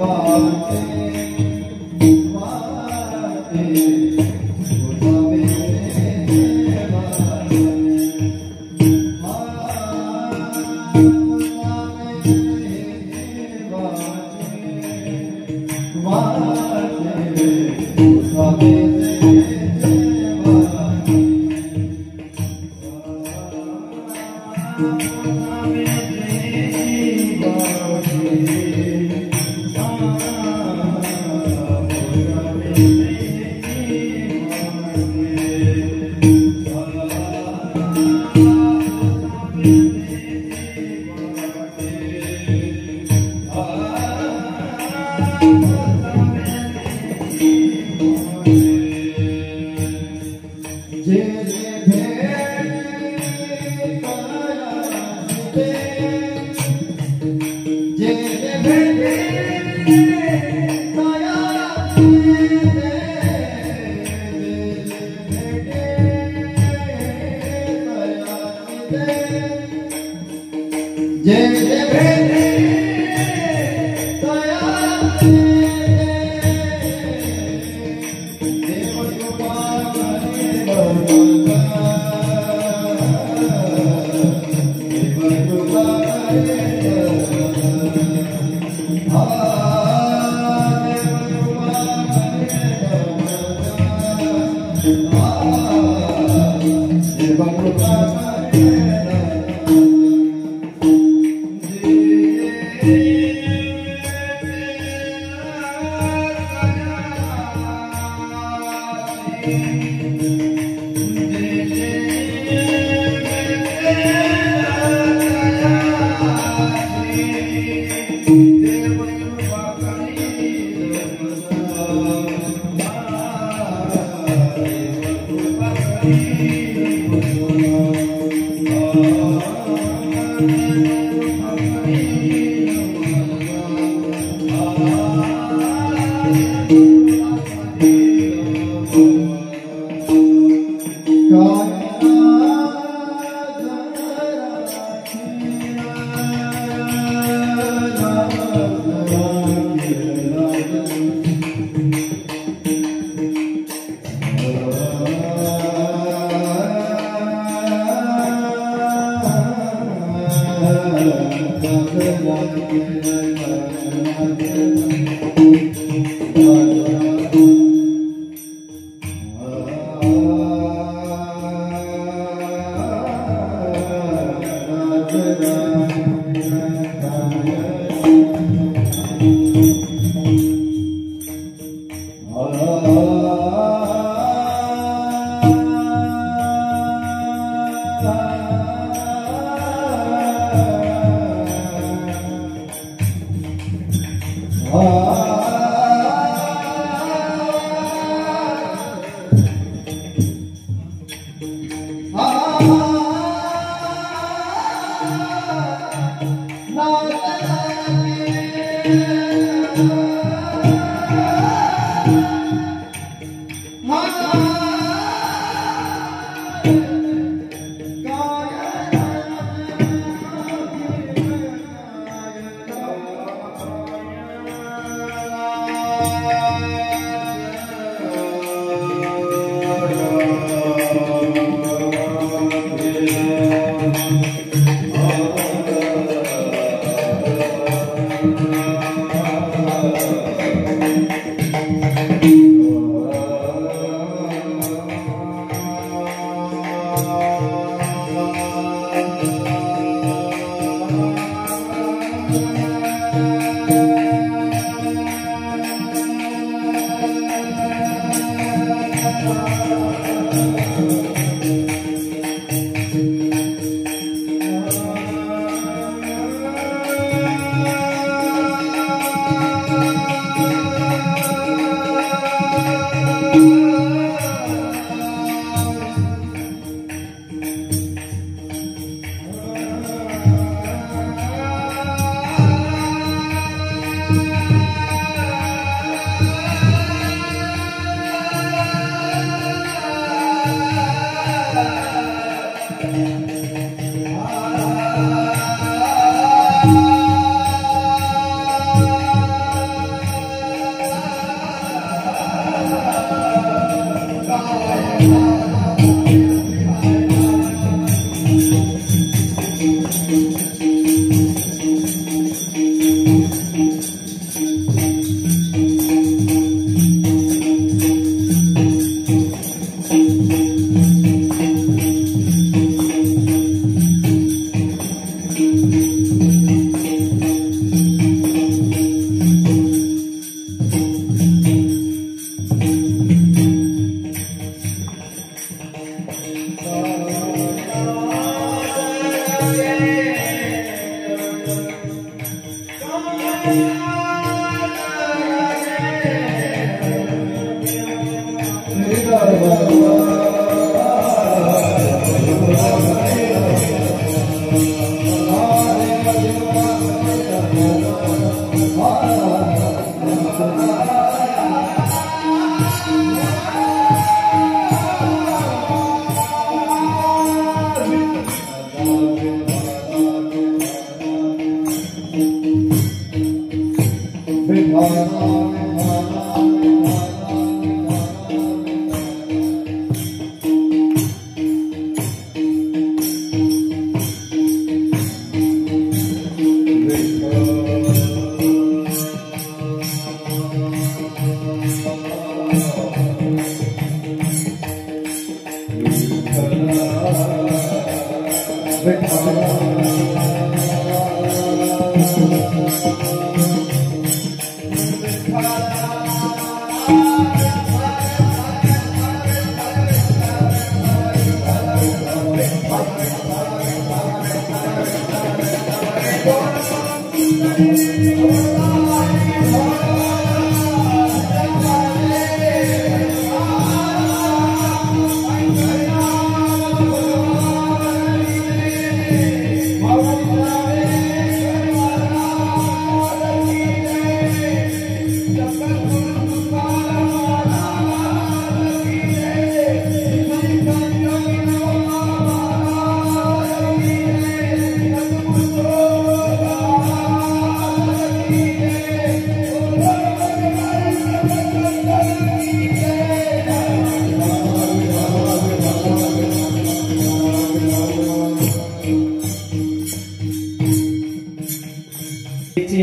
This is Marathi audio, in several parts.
Bye. Oh,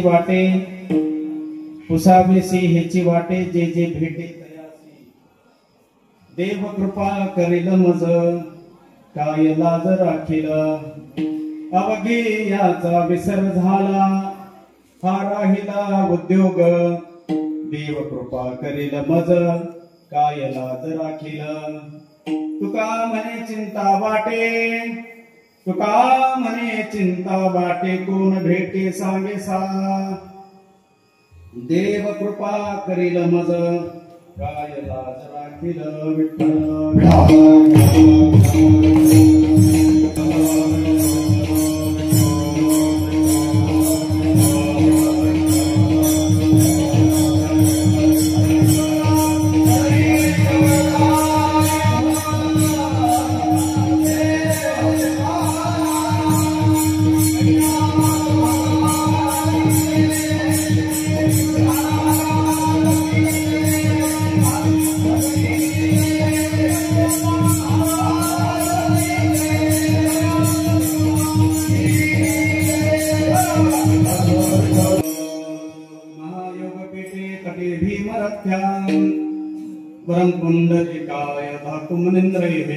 वाटे पुसावेसी हेची वाटे जे जे भेटे तयासी देव कृपा करील मज काय लाज राखील अवघे याचा विसर झाला हा राहिला उद्योग देव कृपा करील मज काय लाज राखील तुका म्हणे चिंता वाटे तुका म्हणे चिंता वाटे कोण भेटे सांगे सा देव कृपा करील मज काय लाज राखील वरं पुंडरीकाय धातुमनिन्द्रैः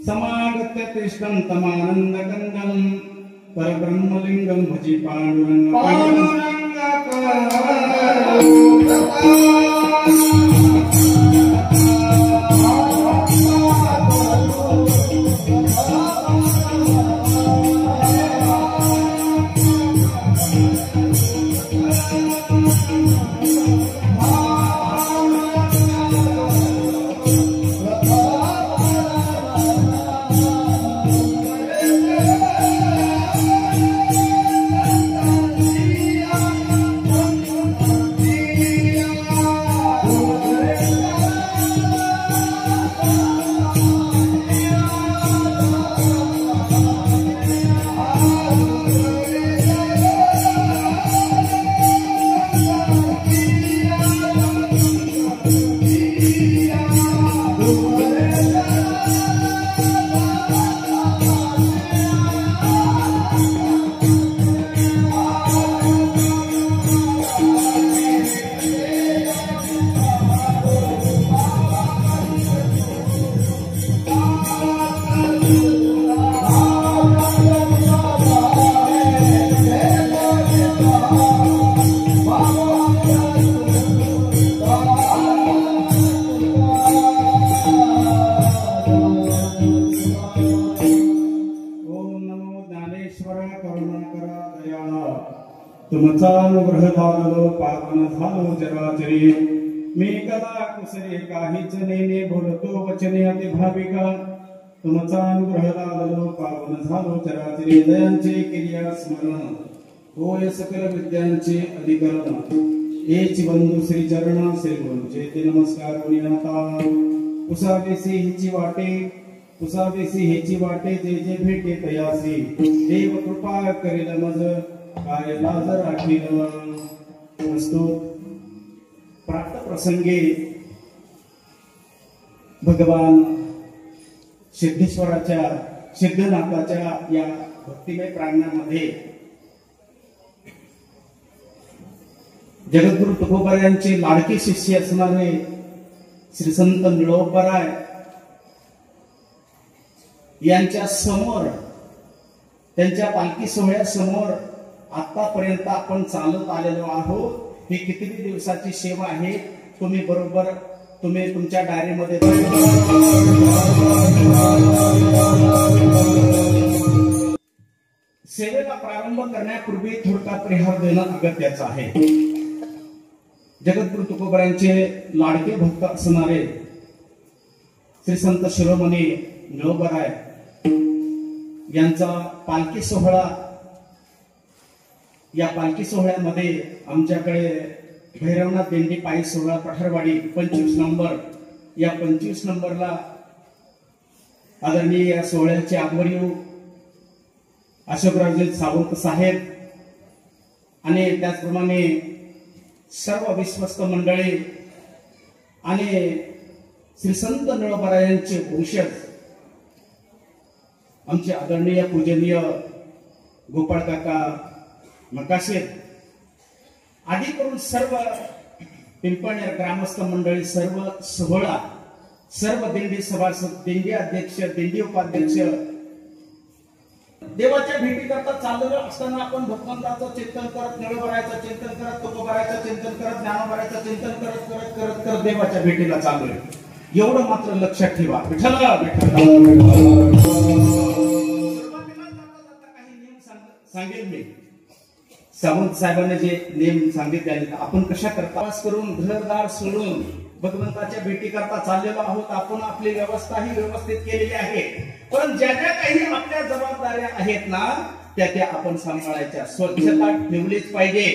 समागत्य तिष्ठं तमानन्दगन्धं परब्रह्मलिङ्गं भजि तुमचा अनुग्रह झालो पावन झालो चराचरी मी कदा कुसरे काहीच नेने बोलतो वचने अति भाविका तुमचा अनुग्रह झालो पावन झालो चराचरी दयांचे क्रिया स्मरण होय सकल विद्यांचे अधिकरण एच बंधू श्री चरण श्री गुरुचे ते नमस्कार होण्याता पुसावेसी हिची वाटे जे जे भेटे तयासी देव कृपा करील मज काय लाज राखील वस्तू प्राप्त प्रसंगी भगवान सिद्धेश्वराच्या सिद्धनाथाच्या या भक्तिमय प्रांगणामध्ये जगद्गुरु तुकोबारायांचे लाडके शिष्य असणारे श्री संत निळोबाराय यांच्या समोर त्यांच्या पालखी सोहळ्यासमोर आतापर्यंत आपण चालत आलेलो आहोत। ही किती दिवसाची सेवा आहे तुम्ही बरोबर तुम्ही तुमच्या डायरीमध्ये सेवेला प्रारंभ करण्यापूर्वी थोडका परिहार देणं अगत्याचं आहे। जगद्गुरु तुकोबारायांचे लाडके भक्त असणारे श्री संत शिरोमणी निळोबाराय यांचा पालखी सोहळा, या पालखी सोहळ्यामध्ये आमच्याकडे भैरवनाथ दिंडी पायी सोहळा पठारवाडी 25 नंबर, या 25 नंबरला आदरणीय या सोहळ्याचे आध्वर्यू अशोकरावजी सावंत साहेब आणि त्याचप्रमाणे सर्व विश्वस्त मंडळी आणि श्री संत निळोबारायांचे वंशज आमचे आदरणीय पूजनीय गोपाळ काका मकाशे आदी करून सर्व पिंपळनेर ग्रामस्थ मंडळी, सर्व सोहळा, सर्व दिंडी सभासद, दिंडी अध्यक्ष, दिंडी उपाध्यक्ष, देवाच्या भेटी करता चाललेलो असताना आपण भगवंताचं चिंतन करत, निळोबारायचं चिंतन करत, तुकोबारायचं चिंतन करत, ज्ञानोबारायचं चिंतन करत करत करत करत देवाच्या भेटीला चाललोय एवढं मात्र लक्षात ठेवा। विठ्ठला काही नियम सांगेल मी। सावंत साहेबांनी जे नियम सांगितले आपण कशा करता करून घरदार सोडून भगवंताच्या भेटी करता चाललेलो आहोत। आपण आपली व्यवस्था ही व्यवस्थित केलेली आहे, पण ज्या ज्या काही आपल्या जबाबदाऱ्या आहेत ना त्या आपण सांभाळायच्या। स्वच्छता ठेवलीच पाहिजे,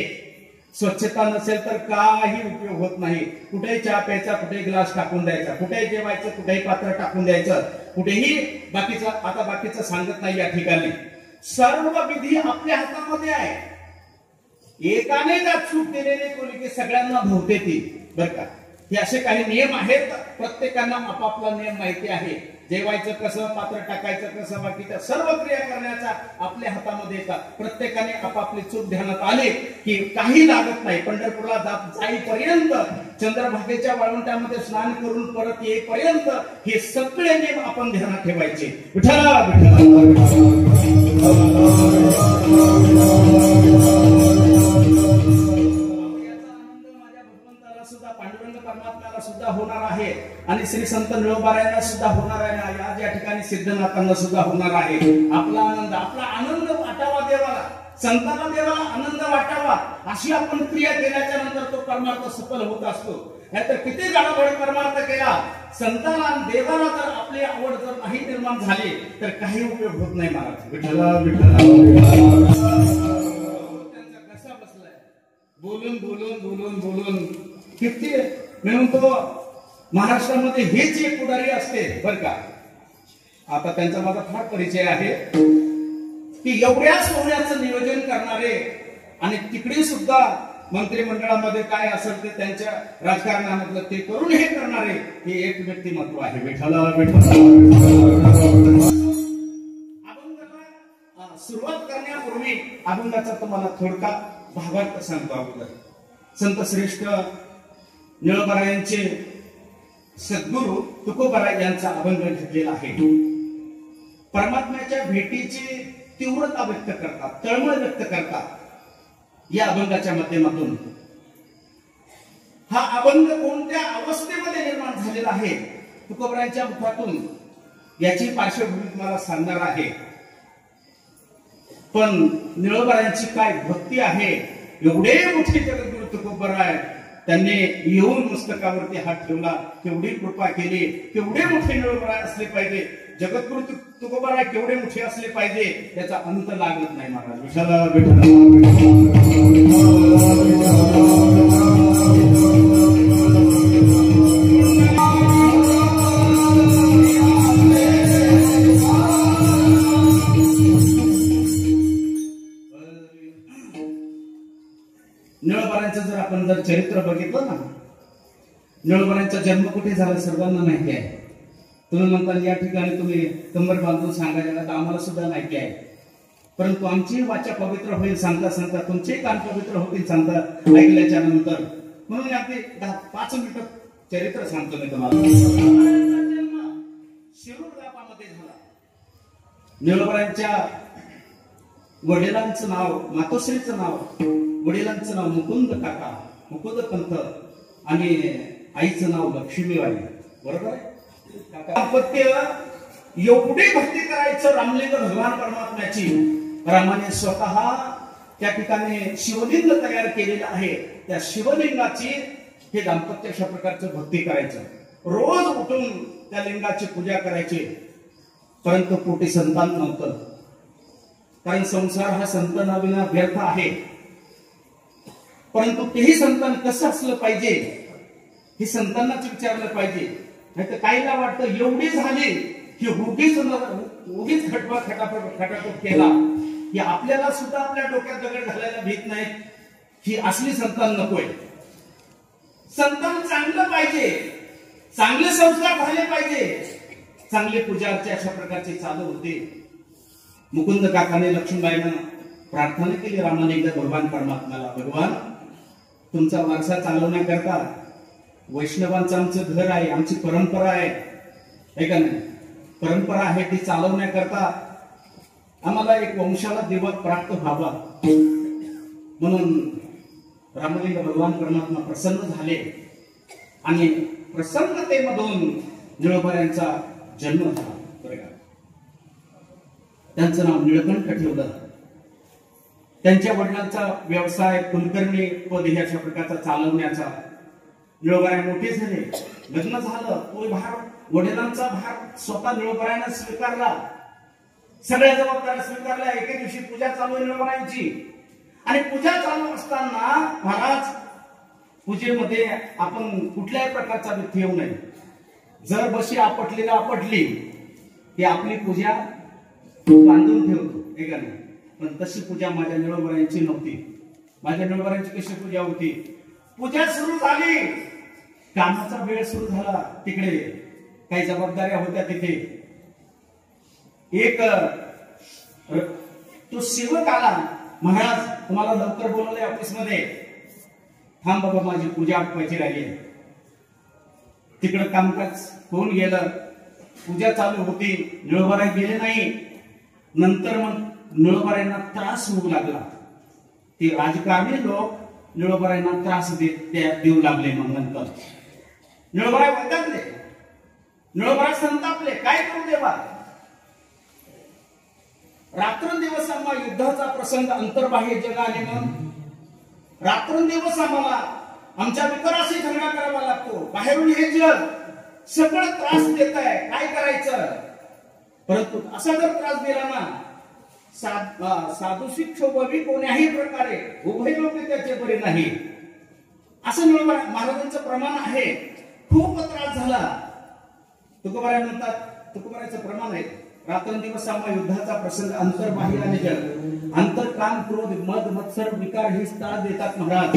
स्वच्छता नसेल तर काही उपयोग होत नाही। कुठेही चहा प्यायचा, कुठेही ग्लास टाकून द्यायचा, कुठेही जेवायचं, कुठेही पात्र टाकून द्यायचं, कुठेही बाकीचं आता बाकीचं सांगत नाही या ठिकाणी। सर्व विधी आपल्या हातामध्ये आहे। एकाने जर चूक दिलेली कोणी की सगळ्यांना भोवते ती बर का। हे असे काही नियम आहेत, प्रत्येकांना आपापला नियम माहिती आहे। जेवायचं कसं, पात्र टाकायचं कसं, बाकीच्या सर्व क्रिया करण्याचा आपल्या हातामध्ये येतात। प्रत्येकाने आपापली चूक ध्यानात आली की काही लागत नाही। पंढरपूरला जाईपर्यंत, चंद्रभागेच्या वाळवंटामध्ये स्नान करून परत येईपर्यंत हे सगळे नियम आपण ध्यानात ठेवायचे। विठ्ठला सुद्धा, पांडुरंग परमात्म्याला सुद्धा होणार आहे आणि श्री संत निळोबारायांना सुद्धा होणार आहे, आज या ठिकाणी सिद्धनाथांना सुद्धा होणार आहे। आपला आनंद वाटावा देवाला, संतांना देवाला आनंद वाटावा अशी आपण क्रिया केल्याच्या नंतर तो परमार्थ सफल होत असतो। नाहीतर किती गाडोगाडी परमार्थ केला, संतांना देवाला जर आपली आवड जर नाही निर्माण झाली तर काही उपयोग होत नाही महाराज। विठ्ठला त्यांचा कसा बसलाय, बोलून बोलून बोलून बोलून किती म्हणून तो महाराष्ट्रामध्ये हेच एक पुढारी असते बर का। आता त्यांचा माझा फार परिचय आहे की एवढ्या सोहळ्याचं नियोजन करणारे आणि तिकडे सुद्धा मंत्रिमंडळामध्ये काय असेल ते त्यांच्या राजकारणामधलं ते करून हे करणारे हे एक व्यक्तिमत्व आहे। विठ्ठला अभंगाला सुरुवात करण्यापूर्वी अभंगाचा तुम्हाला थोडका भावार्थ सांगतो अगोदर। संत श्रेष्ठ निळोबारायांचे सद्गुरु तुकोबाराय यांचा अभंग घेतलेला आहे। परमात्म्याच्या भेटीची तीव्रता व्यक्त करतात, तळमळ व्यक्त करतात या अभंगाच्या माध्यमातून। हा अभंग कोणत्या अवस्थेमध्ये निर्माण झालेला आहे तुकोबारायांच्या मुखातून याची पार्श्वभूमी तुम्हाला सांगणार आहे। पण निळोबारायांची काय भक्ती आहे, एवढे मोठे जगद्गुरु तुकोबाराय त्यांनी येऊन मस्तकावरती हात ठेवला, केवढी कृपा केली, केवढे मोठे निळोबाराय असले पाहिजे, जगद्गुरु तुकोबाराय केवढे मोठे असले पाहिजे त्याचा अंत लागत नाही महाराज। निळोबारांचं जर आपण जर चरित्र बघितलं ना, निळोबारांचा जन्म कुठे झाला सर्वांना माहिती आहे. तुम्ही म्हणता या ठिकाणी तुम्ही कंबर बांधून सांगायला तर आम्हाला सुद्धा माहिती आहे, परंतु आमची वाचा पवित्र होईल सांगता सांगता तुमचे कान पवित्र होतील सांगता ऐकल्याच्या नंतर. म्हणून अगदी 5 मिनिटं चरित्र सांगतो मी तुम्हाला. जन्म शिरूर गावामध्ये झाला. निळोबारांच्या वडिलांचं नाव, मातोश्रीचं नाव, वडिलांचं नाव मुकुंद काका, मुकुंद पंत, आणि आईचं नाव लक्ष्मीबाई. बरोबर आहे. दाम्पत्य एवढी भक्ती करायचं रामलिंग भगवान परमात्म्याची. रामाने स्वतः त्या ठिकाणी शिवलिंग तयार केलेलं आहे. त्या शिवलिंगाची हे दाम्पत्य अशा प्रकारचं भक्ती करायचं. रोज उठून त्या लिंगाची पूजा करायची. परंतु पोटी संतान नव्हतं, कारण संसार हा संतानाविना व्यर्थ आहे. परंतु तेही संतान कसं असलं पाहिजे हे संतांनाच विचारलं पाहिजे. नाही तर काहीला वाटतं एवढी झाली की उगीच खटापट केला की आपल्याला सुद्धा आपल्या डोक्यात दगड घालायला भीत नाही. ही असली संतान नकोय. संतान चांगलं पाहिजे, चांगले संस्कार झाले पाहिजे, चांगले पूजा अर्चा अशा प्रकारचे चालू होते. मुकुंद काकाने लक्ष्मीबाईंना प्रार्थना केली रामालिंग भगवान परमात्म्याला, भगवान तुमचा वारसा चालवण्याकरता वैष्णवांचं आमचं घर आहे, आमची परंपरा आहे का नाही, परंपरा आहे ती चालवण्याकरता आम्हाला एक वंशाला दिवा प्राप्त व्हावा. म्हणून रामलिंग भगवान परमात्मा प्रसन्न झाले आणि प्रसन्नतेमधून निळोबाऱ्यांचा जन्म झाला. त्यांचं नाव निळकंठ ठेवलं. त्यांच्या वडिलांचा व्यवसाय कुलकर्णी पद हे अशा प्रकारचा चालवण्याचा. निळोबाऱ्या मोठे झाले, लग्न झालं, तो भार वडिलांचा भार स्वतः निळोबाऱ्यानं स्वीकारला. सगळ्या जबाबदाऱ्या स्वीकारल्या. एके दिवशी पूजा चालू आहे निळोबाऱ्यांची, आणि पूजा चालू असताना महाराज पूजेमध्ये आपण कुठल्याही प्रकारचा व्यत्यय येऊ नये. जर बशी आपटली की आपली पूजा बांधून ठेवतो हे का नाही. पण तशी पूजा माझ्या निळोबाऱ्यांची नव्हती. माझ्या निळोबाऱ्यांची कशी पूजा होती, पूजा सुरू झाली, कामाचा वेळ सुरू झाला, तिकडे काही जबाबदाऱ्या होत्या. तिथे एक तो सेवक आला, महाराज तुम्हाला लवकर बोलवलंय ऑफिसमध्ये, थांब बाबा माझी पूजा आटवायची राहिली. तिकडे कामकाज होऊन गेलं, पूजा चालू होती, निळोबाऱ्या गेले नाही. नंतर मग निळोबाऱ्यांना त्रास होऊ लागला. ते राजकारणी लोक निळोबाऱ्यांना त्रास देऊ लागले. मग नंतर निळोबाऱ्या वैतागले, निळोबाऱ्या संतापले, काय करू देवा. रात्रंदिवस आम्हाला युद्धाचा प्रसंग अंतर्बाह्य जग आले. मग रात्रंदिवस आम्हाला आमच्या विकाराशी झगडा करावा लागतो. बाहेरून हे जग सगळं त्रास देत आहे, काय करायचं. परंतु असा जर त्रास दिला ना, साधूशी क्षोभवी कोण्याही प्रकारे उभय लोक त्याचे बरे नाही, असं महाराजांचं प्रमाण आहे. खूप त्रास झाला. तुकोबाऱ्या म्हणतात, तुकोबाऱ्याचं प्रमाण आहे, रात्रंदिवस आम्हा युद्धाचा प्रसंग अंतर्बाह्य आणि जग. अंतर काम क्रोध मद मत्सर विकार हे त्रास देतात महाराज,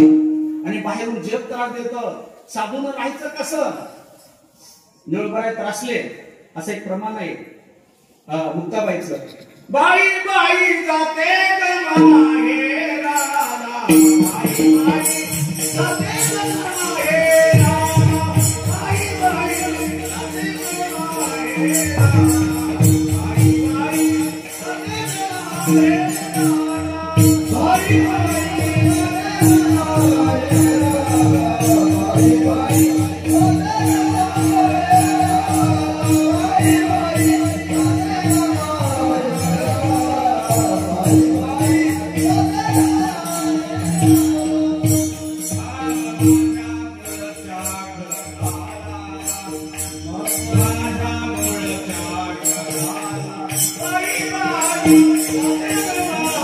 आणि बाहेरून जग त्रास देतं. साधून राहायचं कसं. निळोबाऱ्या त्रासले असं एक प्रमाण आहे. मुक्ताबाईचं, बाई बाई जाते माहेरा, बाई बाई जाते माहेरा, बाई बाई जाते माहेरा, बाई बाई जाते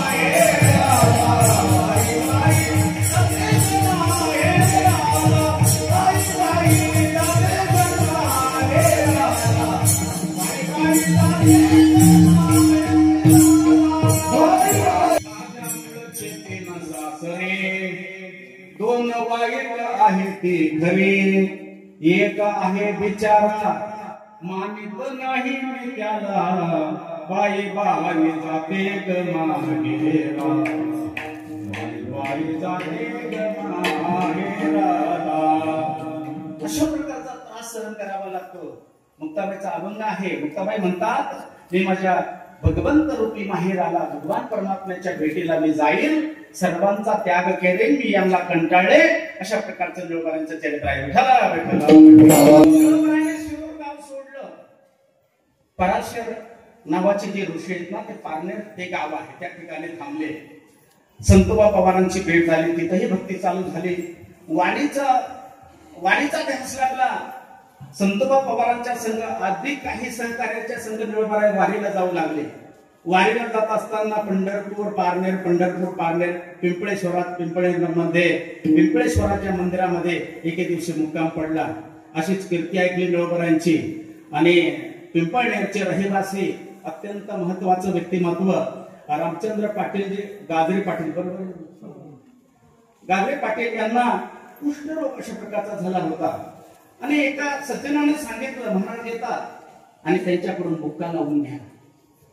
माहेरा, बाई बाई जाते माहेरा. दोन वाईट आहे ती खरी, एक आहे बिचारा मानित नाही मी त्याला, बाई बाई जाते ग माहेरा, बाई जाते ग माहेरा. अशा प्रकारचा त्रास सहन करावा लागतो. मुक्ताबाईचा अभंग आहे. मुक्ताबाई म्हणतात, मी माझ्या भगवंत रूपी माहेराला, भगवान परमात्म्याच्या भेटीला मी जाईल, सर्वांचा त्याग करेन, मी यांना कंटाळले. अशा प्रकारचं निळोबारांचं चरित्र आहे. गाव सोडलं. पराशर नावाचे जे ऋषी आहेत ना, ते पारनेर ते गाव आहे, त्या ठिकाणी थांबले. संतोबा पवारांची भेट झाली, तिथेही भक्ती चालू झाली. वाणीचा ध्यास लागला. संतोबा पवारांच्या संघ अधिक काही सहकार्याच्या संघ निळोबाराय वारीला जाऊ लागले. वारीला जात असताना पंढरपूर पारनेर पिंपळेश्वरात पिंपळेश्वराच्या मंदिरामध्ये एके दिवशी मुक्काम पडला. अशीच कीर्ती ऐकली निळोबारांची. आणि पिंपळनेरचे रहिवासी अत्यंत महत्वाचं व्यक्तिमत्व रामचंद्र पाटील, जे गाजरे पाटील, बरोबर, गाजरे पाटील यांना कुष्ठरोग अशा प्रकारचा झाला होता. आणि एका सज्जनाने सांगितलं, महाराज येतात आणि त्यांच्याकडून बुक्का लावून घ्या,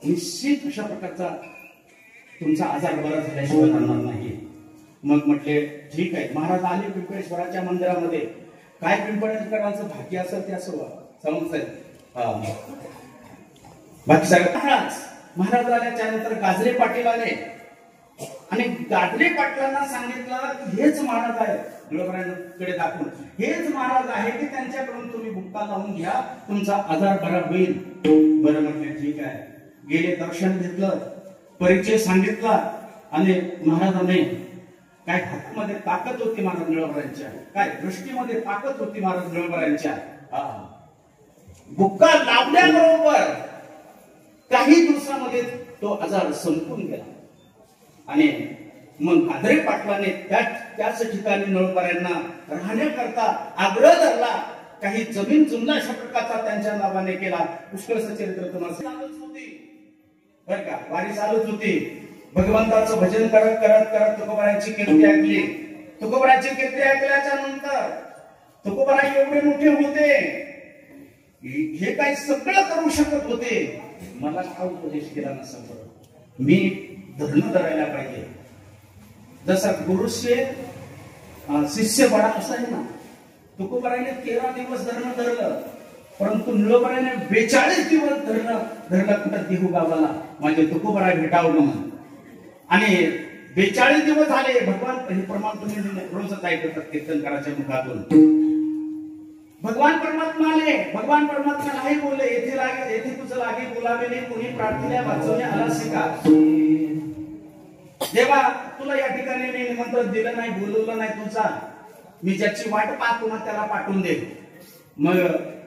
निश्चित अशा प्रकारचा तुमचा आजार बरा झाल्याशिवाय राहणार नाही. मग म्हटले ठीक आहे. महाराज आले पिंपळेश्वराच्या मंदिरामध्ये. काय पिंपळेश्वराचं भाग्य असेल ते असं समजतंय. बाकी सगळं महाराज आल्याच्या नंतर गाजरे पाटील आले आणि गाजरे पाटलांना सांगितलं हेच महाराज आहे, निळोबारांकडे दाखवून हेच महाराज आहे की त्यांच्याकडून तुम्ही बुक्का लावून घ्या, तुमचा आजार बरा होईल. बरं म्हटले ठीक आहे. गेले, दर्शन घेतलं, परिचय सांगितला. आणि महाराजांनी काय हातामध्ये ताकद होती महाराज निळोबारांच्या, काय दृष्टीमध्ये ताकद होती महाराज निळोबारांच्या. बुक्का लावल्याबरोबर काही दिवसामध्ये तो आजार संपून गेला. आणि मग गाजरे पाटलाने त्याच ठिकाणी निळोबारांना राहण्याकरता आग्रह धरला. काही जमीन जुमला अशा प्रकारचा त्यांच्या नावाने केला. पुष्कळचं चरित्र तुम्हाला चालूच होती बरं का, वारी चालूच होती. भगवंताचं भजन करत करत करत तुकोबारांची कीर्ती ऐकली. तुकोबारांची कीर्ती ऐकल्याच्या नंतर तुकोबाराय एवढे मोठे होते, हे काही सगळं करू शकत होते. मला हा उपदेश केला नसेल, मी धरण धरायला पाहिजे. जसा गुरुशे शिष्य बडा असा आहे ना, तुकोबारायने 13 दिवस धरण धरलं, परंतु निळोबारायने 42 दिवस धरलं कुठं देहू गावाला माझे तुकोबाराय भेटावं म्हणून. आणि 42 दिवस झाले. भगवान परमात्मा रोजच ऐकतात कीर्तनकाराच्या मुखातून. भगवान परमात्मा आले. भगवान परमात्मा नाही बोलले, येथे तुझं लागे बोलावे नाही, कुणी प्रार्थना वाचवणे आला शिका. देवा, तुला या ठिकाणी मी निमंत्रण दिलं नाही, बोलवलं नाही, तुझा मी ज्याची वाट पाहतो ना त्याला पाठवून दे. मग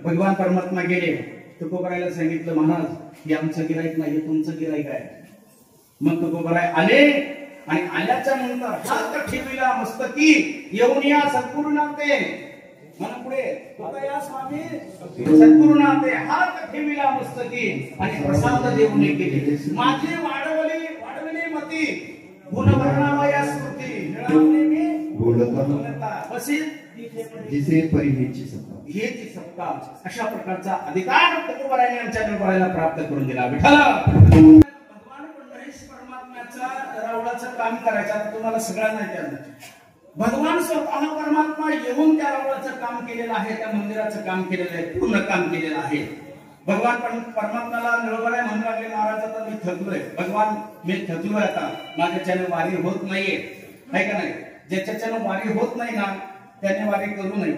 भगवान परमात्मा गेले. तुकोबारायला सांगितलं, महाराज हे आमचं गिराईक नाही, तुमचं गिराईक आहे. मग तुकोबाराय आले आणि आल्याच्या नंतर हात ठेविला मस्तकी, येऊन या सद्गुरुनाथे. म्हणा पुढे या स्वामी सद्गुरुनाथे हात ठेविला मस्तकी आणि प्रसाद देऊन गेले. माझी वाढवली मती गुण वर्णावया स्मृती, निळावणे मी बोलता बसे जिसे परिहेची सत्ता, हेची सत्ता. अशा प्रकारचा अधिकार तुकोबारायने आमच्या निळोबारायला प्राप्त करून दिला. विठ्ठला भगवान पंढरीश परमात्म्याचा रावळाचं काम करायचं तुम्हाला सगळ्यांना माहिती आहे. भगवान स्वतः परमात्मा येऊन त्या रावळाचं काम केलेलं आहे, त्या मंदिराचं काम केलेलं आहे, पूर्ण काम केलेलं आहे. भगवान परमात्म्याला निळोबाराय म्हणू लागले, महाराज आता मी थकलोय. भगवान मी थकलोय, आता माझ्याच्याने वारी होत नाहीये, आहे का नाही. ज्याच्याच्याने वारी होत नाही ना त्याने वारी करू नये.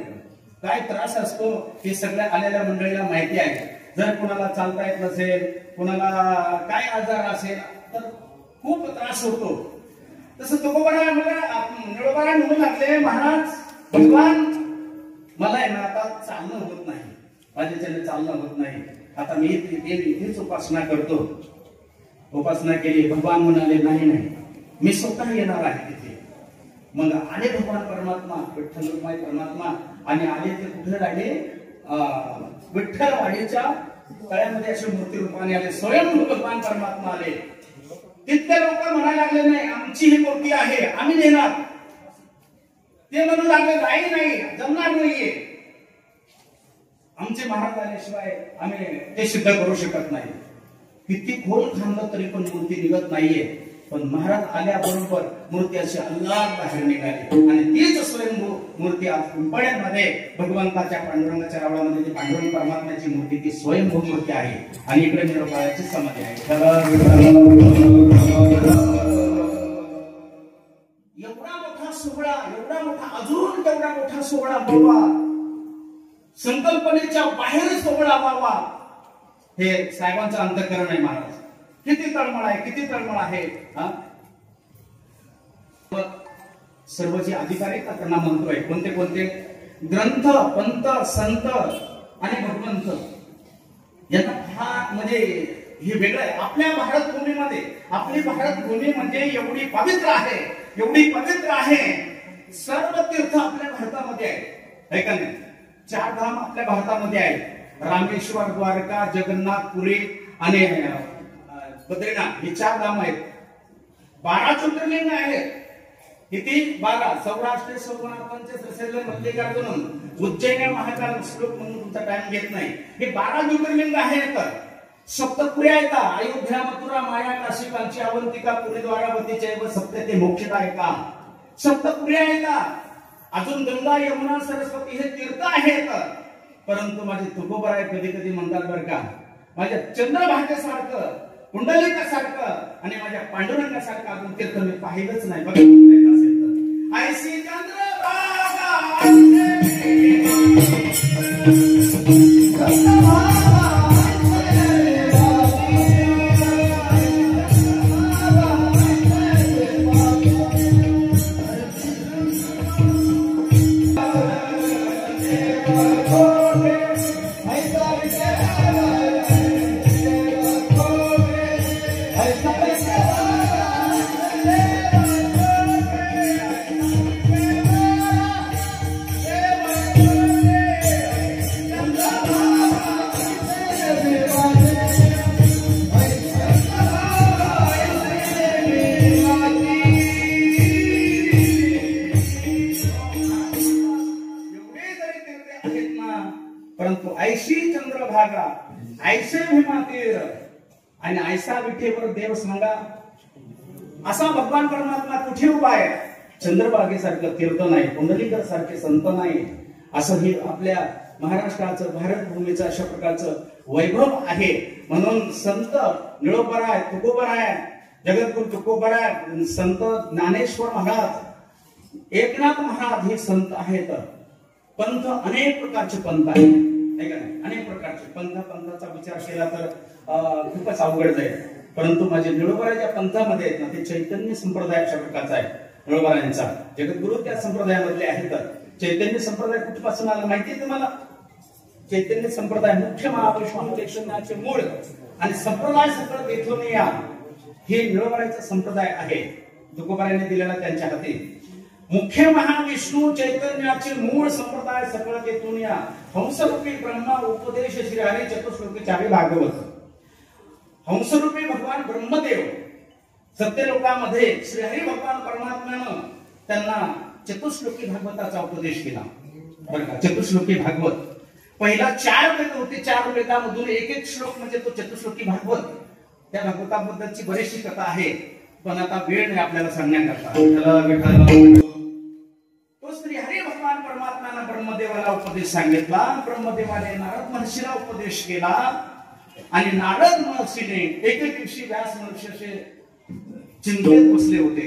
काय त्रास असतो हे सगळ्या आलेल्या मंडळीला माहिती आहे. जर कोणाला चालता येत नसेल, कोणाला काय आजार असेल तर खूप त्रास होतो. तसं तुकोबाराय निळोबाराय म्हणू लागले, महाराज भगवान मला आहे ना आता चालणं होत नाही, माझ्याच्याने चालणं होत नाही. आता मी इथेच उपासना करतो. उपासना केली. भगवान म्हणाले नाही मी स्वतः येणार आहे तिथे. मग आले भगवान परमात्मा, विठ्ठल रुक्माई परमात्मा. आणि आले ते कुठे राहिले, विठ्ठलवाडीच्या तळ्यामध्ये अशी मूर्ती रूपाने आले. स्वयं भगवान परमात्मा आले. तिथले लोक म्हणायला लागले, नाही आमची ही मूर्ती आहे, आम्ही नेणार. ते म्हणू लागले नाही नाही जमणार नाहीये, आमचे महाराज आल्याशिवाय आम्ही ते सिद्ध करू शकत नाही. किती खोल खांदलं तरी पण मूर्ती निघत नाहीये. पण महाराज आल्याबरोबर मूर्ती अशी अल्लाद बाहेर निघाली आणि तीच स्वयंभू मूर्ती आज पिंपळ्यांमध्ये भगवंताच्या पांडुरंगाच्या रावळामध्ये जी पांडुरंग परमात्म्याची मूर्ती ती स्वयंभू मूर्ती आहे आणि इकडे निरोपायाची समाधी आहे. एवढा मोठा सोहळा, एवढा मोठा, अजून तेवढा मोठा सोहळा व्हावा, संकल्पनेच्या बाहेर सोहळा व्हावा, हे साहेबांचं अंतःकरण आहे. महाराज किती तळमळ आहे, किती तळमळ आहे. सर्व जे अधिकारी त्यांना म्हणतोय कोणते कोणते ग्रंथ, पंत, संत आणि भगवंत यांना हा म्हणजे हे वेगळं आहे. आपल्या भारत भूमीमध्ये, आपली भारत भूमी म्हणजे एवढी पवित्र आहे, एवढी पवित्र आहे. सर्व तीर्थ आपल्या भारतामध्ये आहे का नाही. 4 धाम आपल्या भारतामध्ये आहेत. रामेश्वर, द्वारका, जगन्नाथ, पुरी आणि बद्रीनाथ हे 4 धाम आहेत. 12 ज्योतिर्लिंग आहेत. किती? 12. सौराष्ट्र सोमनाथांचे श्रीशैल्य मल्लिकार्जुन उज्जैन महाकाल श्लोक म्हणून तुमचा टाइम घेत नाही. हे 12 ज्योतिर्लिंग आहेत. सप्तपुरी आहेत. अयोध्या, मथुरा, माया, काशी, कांची, अवंतिका, पुरी, द्वारावती, चैव सप्त ते मोक्षदा आहे का. सप्तपुरी आहेत. अजून गंगा, यमुना, सरस्वती हे तीर्थ आहेत. परंतु माझे तुकोबराय कधी कधी म्हणतात बरं का, माझ्या चंद्रभागेसारखं, कुंडलिकासारखं आणि माझ्या पांडुरंगासारखं अजून तीर्थ मी पाहिलंच नाही. बघा असेल तर ऐसी चंद्रभागा परंतु ऐशी चंद्रभागा, ऐसे भीमातीर आणि ऐसा विठेवर देव सांगा, असा भगवान परमात्मा कुठे उभा आहे. चंद्रभागेसारखं तीर्थ नाही, कुंडलिका सारखे संत नाही. असं हे आपल्या महाराष्ट्राचं, भारत भूमीचं अशा प्रकारचं वैभव आहे. म्हणून संत निळोबराय, तुकोबराय, जगद्गुरु तुकोबराय, संत ज्ञानेश्वर महाराज, एकनाथ महाराज हे संत आहेत. पंथ अनेक प्रकारचे पंथ आहेत, नाही का नाही. अनेक प्रकारचे पंथाचा विचार केला तर खूपच अवघड जाईल. परंतु माझे निळोबराच्या पंथामध्ये आहेत ना, ते चैतन्य संप्रदाय अशा प्रकारचा आहे. निळोबरायांचा जगद्गुरु त्या संप्रदायामधले आहेत. चैतन्य संप्रदाय कुठपासून आला माहिती आहे तुम्हाला. चैतन्य संप्रदाय मुख्य महाविष्णू चैतन्याचे मूळ आणि संप्रदाय सगळं तेथून या, हे निळोबराचा संप्रदाय आहे. तुकोबरायांनी दिलेला त्यांच्या हाती. मुख्य महाविष्णू चैतन्याचे मूळ संप्रदाय सकळ तेथून या. हंसरूपी ब्रह्मा उपदेश श्री हरी चतुश्लोकी 4 भागवत. हंसरूपी भगवान ब्रह्मदेव सत्यलोकामध्ये श्री हरी भगवान परमात्म्यानं त्यांना चतुश्लोकी भागवताचा उपदेश केला. बरं का, चतुश्लोकी भागवत. पहिला 4 वेद होते. 4 वेदामधून एक श्लोक म्हणजे तो चतुश्लोकी भागवत. त्या भागवताबद्दलची बरीचशी कथा आहे, पण आता वेळ नाही आपल्याला सांगण्याकरता. श्री हरी भगवान परमात्म्यानं ब्रह्मदेवाला उपदेश सांगितला. ब्रह्मदेवाने नारद महर्षीला उपदेश केला आणि नारद महर्षीने एके दिवशी व्यास महर्षीचे चिंतेत बसले होते.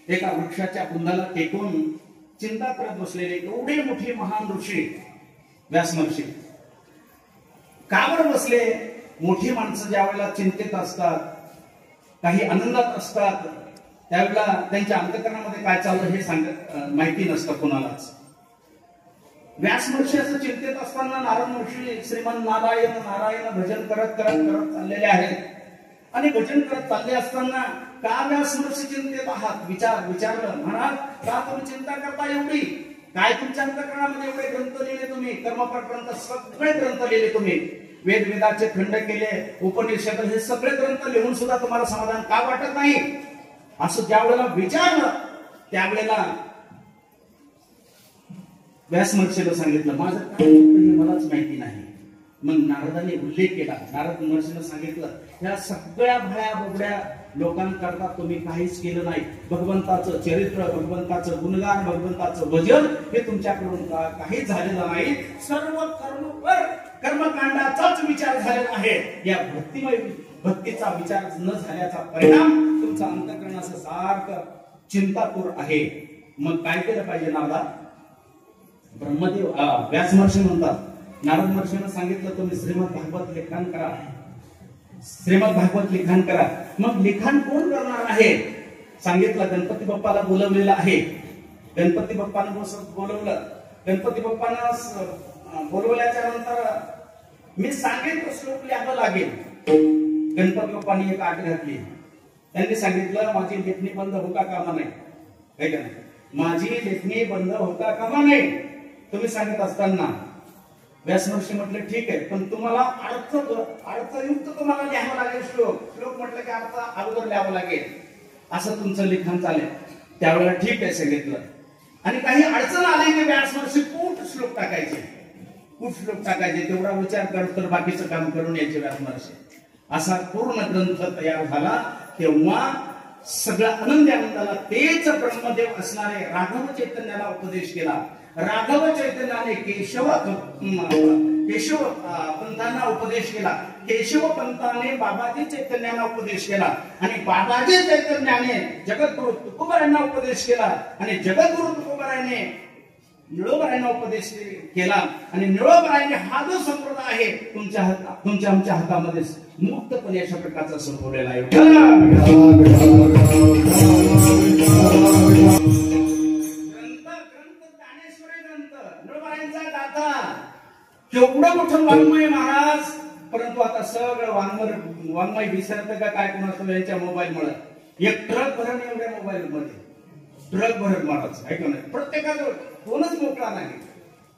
एका वृक्षाच्या बुंदाला टेकून चिंता करत बसलेले एवढे मोठे महान ऋषी व्यास महर्षी का बरं बसले. मोठी माणसं ज्या वेळेला चिंतेत असतात, काही आनंदात असतात, त्यावेळेला त्यांच्या अंतःकरणामध्ये काय चाललं हे माहिती नसतं कोणालाच. व्यास महर्षी असं चिंतेत असताना नारद महर्षी श्रीमान नारायण नारायण भजन करत करत करत चाललेले आहेत. आणि भजन करत चालले असताना का व्यास महर्षी चिंतेत आहात विचारलं. महाराज का तुम्ही चिंता करता एवढी. काय तुमच्या अंतःकरणामध्ये एवढे ग्रंथ लिहिले तुम्ही, कर्मपट सगळे ग्रंथ लिहिले तुम्ही, वेदाचे खंड केले, उपनिषद हे सगळे ग्रंथ लिहून सुद्धा तुम्हाला समाधान का वाटत नाही. असं ज्या वेळेला विचारलं त्यावेळेला व्यास महर्षीला सांगितलं माझं काय हे मलाच माहिती नाही. मग नारदाने उल्लेख केला. नारद महर्षीने सांगितलं ह्या सगळ्या भळ्या बोबड्या लोकांकरता तुम्ही काहीच केलं नाही. भगवंताचं चरित्र, भगवंताचं गुणगान, भगवंताचं भजन हे तुमच्याकडून काहीच झालेलं नाही. सर्व कर्मकांडाचाच विचार झालेला आहे. या भक्तीचा विचार न झाल्याचा परिणाम तुमचा अंतःकरण असं सारखं चिंतातूर आहे. मग काय केलं पाहिजे नारदा? ब्रह्मदेव व्यास महर्षी म्हणतात, नारद महर्षीने सांगितलं तुम्ही श्रीमद भागवत लिखाण करा. श्रीमद भागवत लिखाण करा. मग लिखाण कोण करणार आहे? सांगितलं गणपती बाप्पाला बोलवलेलं आहे. गणपती बाप्पानं बोलवलं. गणपती बाप्पानं बोलवल्याच्या नंतर मी सांगेन तो श्लोक लिहावं लागेल. गणपती बाप्पांनी एक आट घातली. त्यांनी सांगितलं माझी लेखणी बंद होता कामा नाही. काय का नाही, माझी लेखणी बंद होता कामा नाही. तुम्ही सांगत असताना व्यास महर्षी म्हटलं ठीक आहे, पण तुम्हाला अर्थयुक्त तुम्हाला लिहावं लागेल श्लोक म्हटलं की अर्थ अगोदर लिहावं लागेल. असं तुमचं लिखाण चालेल. त्यावेळेला ठीक आहे सांगितलं. आणि काही अडचण आली की व्यास महर्षी कुठ श्लोक टाकायचे, तेवढा विचार करत तर बाकीचं काम करून यायचे व्यास महर्षी. असा पूर्ण ग्रंथ तयार झाला. तेव्हा सगळ्या आनंदाला तेच ब्रह्मदेव असणारे राघव चैतन्याला उपदेश केला. राघव चैतन्याने केशव पंथांना उपदेश केला. केशव पंथाने बाबाजी चैतन्याला उपदेश केला. आणि बाबाजी चैतन्याने जगद्गुरु तुकोबारायांना उपदेश केला. आणि जगद्गुरु तुकोबारायांनी निळोबारायांना उपदेश केला. आणि निळोबारायांनी हा जो संप्रदाय आहे तुमच्या आमच्या हातामध्ये मुक्तपणे अशा प्रकारचा संपवलेला आहे. केवढं मोठं वाङ्मय महाराज, परंतु आता सगळं वाङ्मय विसरतं का काय कोणाचं यांच्या मोबाईल मुळे. एक ट्रक भरण एवढ्या मोबाईल मध्ये ट्रक भरत महाराज ऐकू नाही. प्रत्येकाजवळ कोणच मोकळा नाही.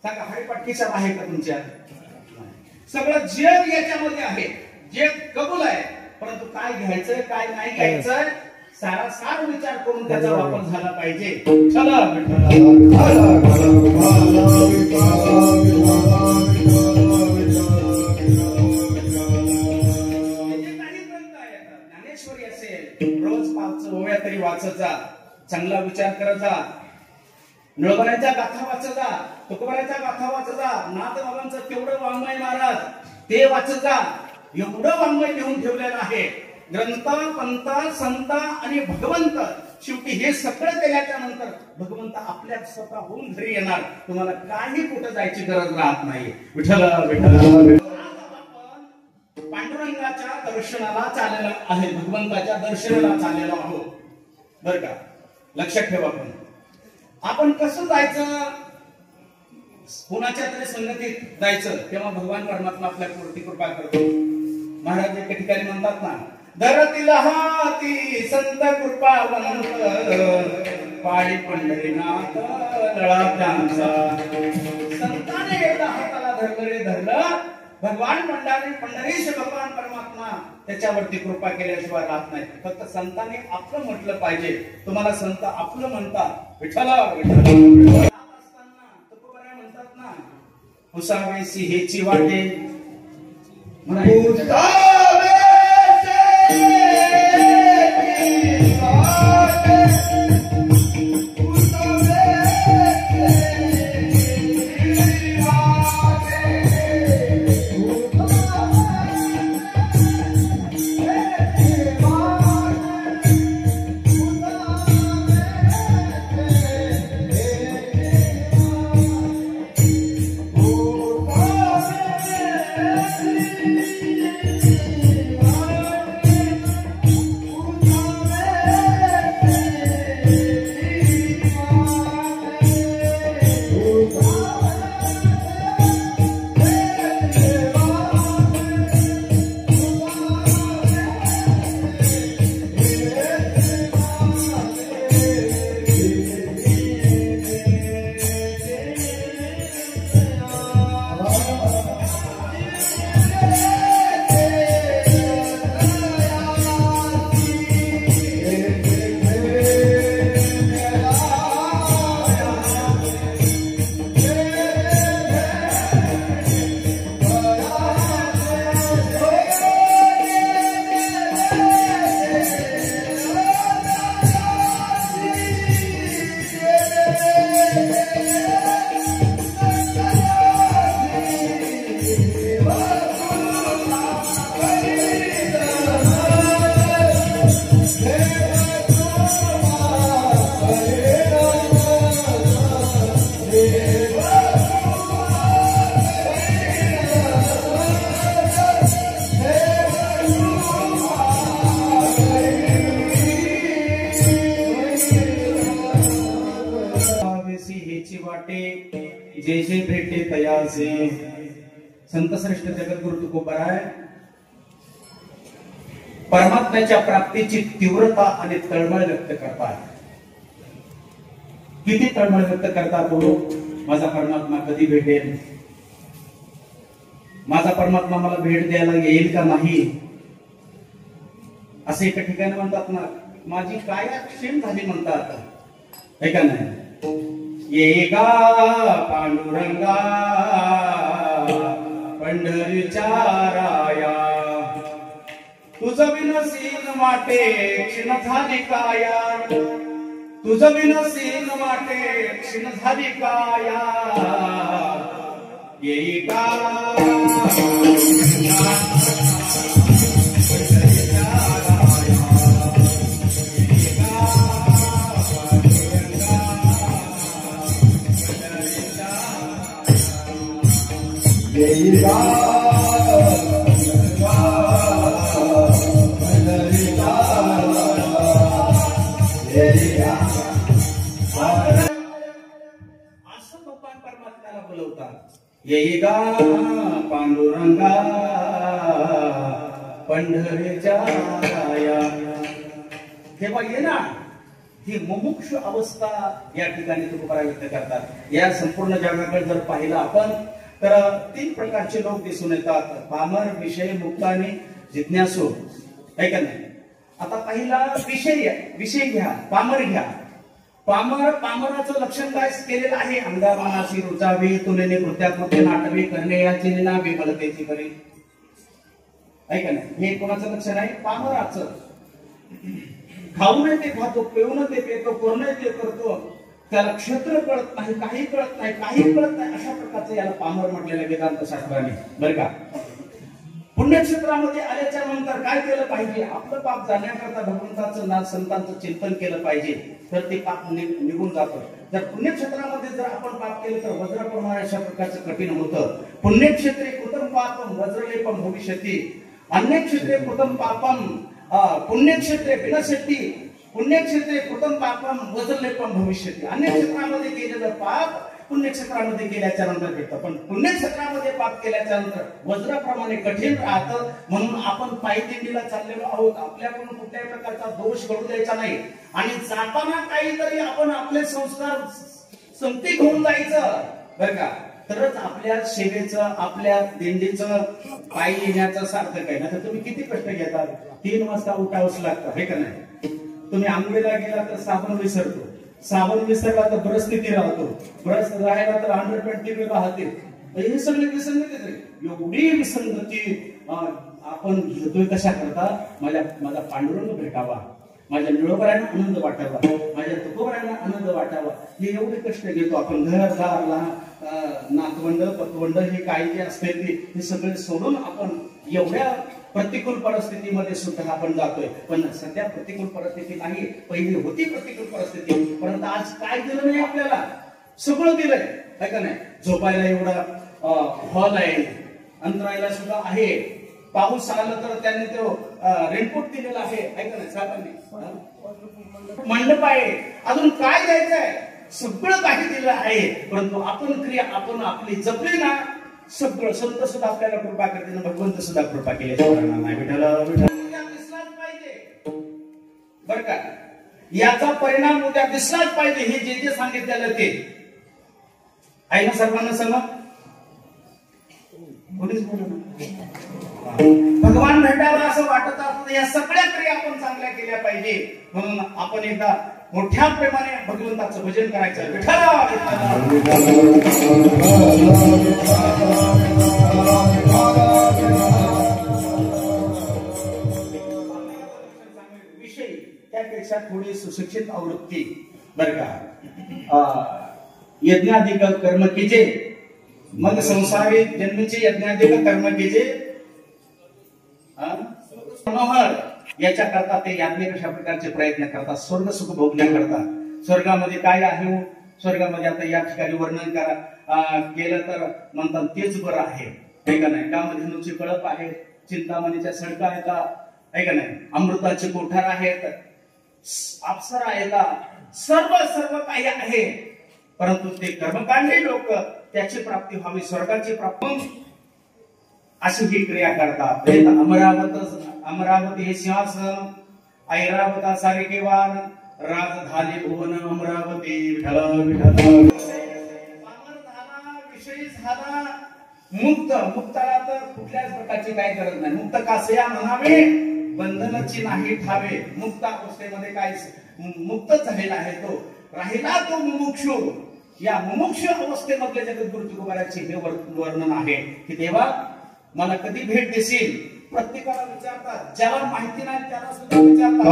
सांगा हरिपाठीचा आहे का तुमच्या? सगळं जग याच्यामध्ये आहे. जग कबूल आहे, परंतु काय घ्यायचंय काय नाही घ्यायचंय सारासार विचार करून त्याचा वापर झाला पाहिजे. चला ज्ञानेश्वरी असेल रोज 5 ओव्या तरी वाचत जा. चांगला विचार करत जा. निळोबारायांच्या गाथा वाचत जा. तुकोबारायांच्या गाथा वाचत जा. नाथ बाबांचं तेवढं वाङ्मय महाराज ते वाचत जा. एवढं वाङ्मय लिहून ठेवलेलं आहे. ग्रंथ, पंथ, संत आणि भगवंत, शेवटी हे सगळं केल्याच्या नंतर भगवंत आपल्या स्वतः होऊन घरी येणार. तुम्हाला काही कुठं जायची गरज राहत नाही. विठ्ठल विठ्ठल. पांडुरंगाच्या दर्शनाला चाललेला आहे, भगवंताच्या दर्शनाला चाललेला आहोत बर का. लक्षात ठेवा. आपण कसं जायचं, कुणाच्या तरी संगतीत जायचं, तेव्हा भगवान परमात्मा आपल्यावरती कृपा करतो. महाराज एका ठिकाणी म्हणतात ना, धरतील हाती संत कृपावंत पाळी पंढरीनाथ लळा त्यांचा. संताने एकदा हाताला धरलं भगवान पंढरीश भगवान परमात्मा त्याच्यावरती कृपा केल्याशिवाय राहत नाही. फक्त संतांनी आपलं म्हटलं पाहिजे. तुम्हाला संत आपलं म्हणतात. विठ्ठला विठ्ठला असताना तुकोबाराय म्हणतात ना, पुसावेसी हेची वाटे जैसी वाटे जैसे भेटे तयासे. संतश्रेष्ठ जगद्गुरु तुकोबराय परमात्म्याच्या प्राप्तीची तीव्रता आणि तळमळ व्यक्त करतात. किती तळमळ व्यक्त करतात तो, माझा परमात्मा कधी भेटेल, माझा परमात्मा मला भेट द्यायला येईल का नाही. असे एका ठिकाणी म्हणतात ना, माझी काया क्षीण झाली म्हणतात, है का नाही. येगा पांडुरंगा पंढरीच्या राया, तुझं विनसीन वाटे क्षीण झाली काया, तुझं विनसीन वाटे क्षीण झाली काया. येगा असं भगवान परमात्म्याला बोलवतात. येईगा पांडुरंगा पंढरीच्या राया. तेव्हा ये ना, ही मुमुक्षु अवस्था या ठिकाणी तुकोबराय व्यक्त करतात. या संपूर्ण जगाकडे जर पाहिलं आपण तर 3 प्रकारचे लोक दिसून येतात, पामर, विषय मुक्त आणि जिज्ञासू, है का नाही. आता पहिला विषय घ्या, पामर घ्या. पामराचं लक्षण काय केलेलं आहे, अंगार मनासी रुचावे, तुलने कृत्याकृत्य नाटवे करणे या चिन्हा विमलतेची करी, है का नाही. हे कोणाचं लक्षण आहे, पामराचं. खाऊ नये ते खातो, पिऊ नये ते पितो, करू नये ते करतो, त्याला क्षेत्र कळत नाही, काही कळत नाही, अशा प्रकारचं याला पामर म्हटलेलं वेदांत शास्त्राने, बरं का. पुण्यक्षेत्रामध्ये आल्याच्या नंतर काय केलं पाहिजे, आपलं पाप जाण्याकरता भगवंताचं नाम संतांचं चिंतन केलं पाहिजे, तर ते पाप निघून जातं. जर पुण्यक्षेत्रामध्ये जर आपण पाप केलं तर वज्रप्रमाणे अशा प्रकारचं कठीण होतं. पुण्यक्षेत्रे कृतं पापम वज्रलेपम भविष्यती, अन्यक्षेत्रे कृतं पापम पुण्यक्षेत्रे विनश्यति, पुण्यक्षेत्रे कृतं पापम वज्रलेपम भविष्यति. अन्य क्षेत्रामध्ये केलेलं पाप पुण्यक्षेत्रामध्ये केल्याच्या नंतर भेटतं, पण पुण्यक्षेत्रामध्ये पाप केल्याच्या नंतर वज्राप्रमाणे कठीण राहतं. म्हणून आपण पायदिंडीला चाललेलो आहोत, आपल्याकडून कुठल्याही प्रकारचा दोष घडू द्यायचा नाही, आणि जाताना काहीतरी आपण आपले संस्कार संगती घेऊन जायचं, बरं का. तरच आपल्या सेवेचं, आपल्या दिंडीचं, पायी येण्याचं सार्थक आहे. ना तर तुम्ही किती कष्ट घेतात, 3 वाजता उठावंच लागतं, हे का नाही. तुम्ही आंघोळीला गेला तर साबण विसरतो, साबण विसरला तर परिस्थिती राहतो, ब्रश राहिला तर 120 राहते. हे सगळे विसंगती, एवढी विसंगती आपण घेतोय कशा करता, माझा पांडुरंग भेटावा, माझ्या निळोबरायांना आनंद वाटावा, माझ्या तुकोबरायांना आनंद वाटावा, हे एवढे कष्ट घेतो आपण. घरदार, नातवंड, पतवंड, हे काय जे असते हे सगळे सोडून आपण एवढ्या प्रतिकूल परिस्थितीमध्ये सुद्धा आपण जातोय. पण सध्या प्रतिकूल परिस्थिती नाही, पहिली होती प्रतिकूल परिस्थिती, परंतु आज काय दिलं नाही आपल्याला, सगळं दिलंय, है का नाही. झोपायला एवढा हॉल आहे, अंतरायला सुद्धा आहे, पाऊस आला तर त्यांनी तो रेनकोट दिलेला आहे, है का नाही साहेबांनी, मंडप आहे, अजून काय द्यायचंय, सगळं काही दिलं आहे. परंतु आपण क्रिया आपण आपली जपली ना, सगळं संत सुद्धा आपल्याला कृपा करते, भगवंत सुद्धा कृपा केली नाही. दिसलाच पाहिजे, बर का. याचा परिणाम उद्या दिसलाच पाहिजे. हे जे जे सांगितलेलं ते आहे ना सर्वांना समज. कोणीच बोलू भगवान भेटावा असं वाटत असतं, या सगळ्या क्रिया आपण चांगल्या केल्या पाहिजे. म्हणून आपण एकदा मोठ्या प्रेमाने भगवंताचं भजन करायचं. विषय त्यापेक्षा थोडी सुशिक्षित आवृत्ती, बर का. यज्ञाधिक कर्म कीजे, मग संसारी जन्मीचे यज्ञाधिक कर्म कीजे. मनोहर याच्या करता ते याज्ञ कशा प्रकारचे प्रयत्न करतात, स्वर्ग सुख भोगण्याकरता. स्वर्गामध्ये काय आहे, स्वर्गामध्ये आता या ठिकाणी वर्णन करा केलं तर म्हणतात तेच बरं आहे, का नाही. कामधेनूची कळप आहे, चिंतामणीच्या सडका आहेत, आहे का नाही. अमृताचे कोठार आहेत, अप्सरा आहेत, सर्व काही आहे. परंतु ते कर्मकांडी लोक त्याची प्राप्ती व्हावी, स्वर्गाची प्राप्ती, अशी ही क्रिया करतात. अमरावती हे सिंहासन, ऐरावता सारिकेवान, राजधानी भुवन अमरावती, विठ्ठल विठ्ठल. विषयी झाला मुक्ताला तर कुठल्याच प्रकारची काही गरज नाही. मुक्त कासया म्हणावे, बंधनाची नाही ठावे. मुक्त अवस्थेमध्ये काय मुक्त झालेला आहे तो, राहिला तो मुमुक्षु. या मुमुक्षु अवस्थेमधले जगद्गुरु तुकोबाराचे हे वर्णन आहे की देवा मला कधी भेट देशील. प्रत्येकाला विचारतात, ज्याला माहिती नाही त्याला सुद्धा विचारतात.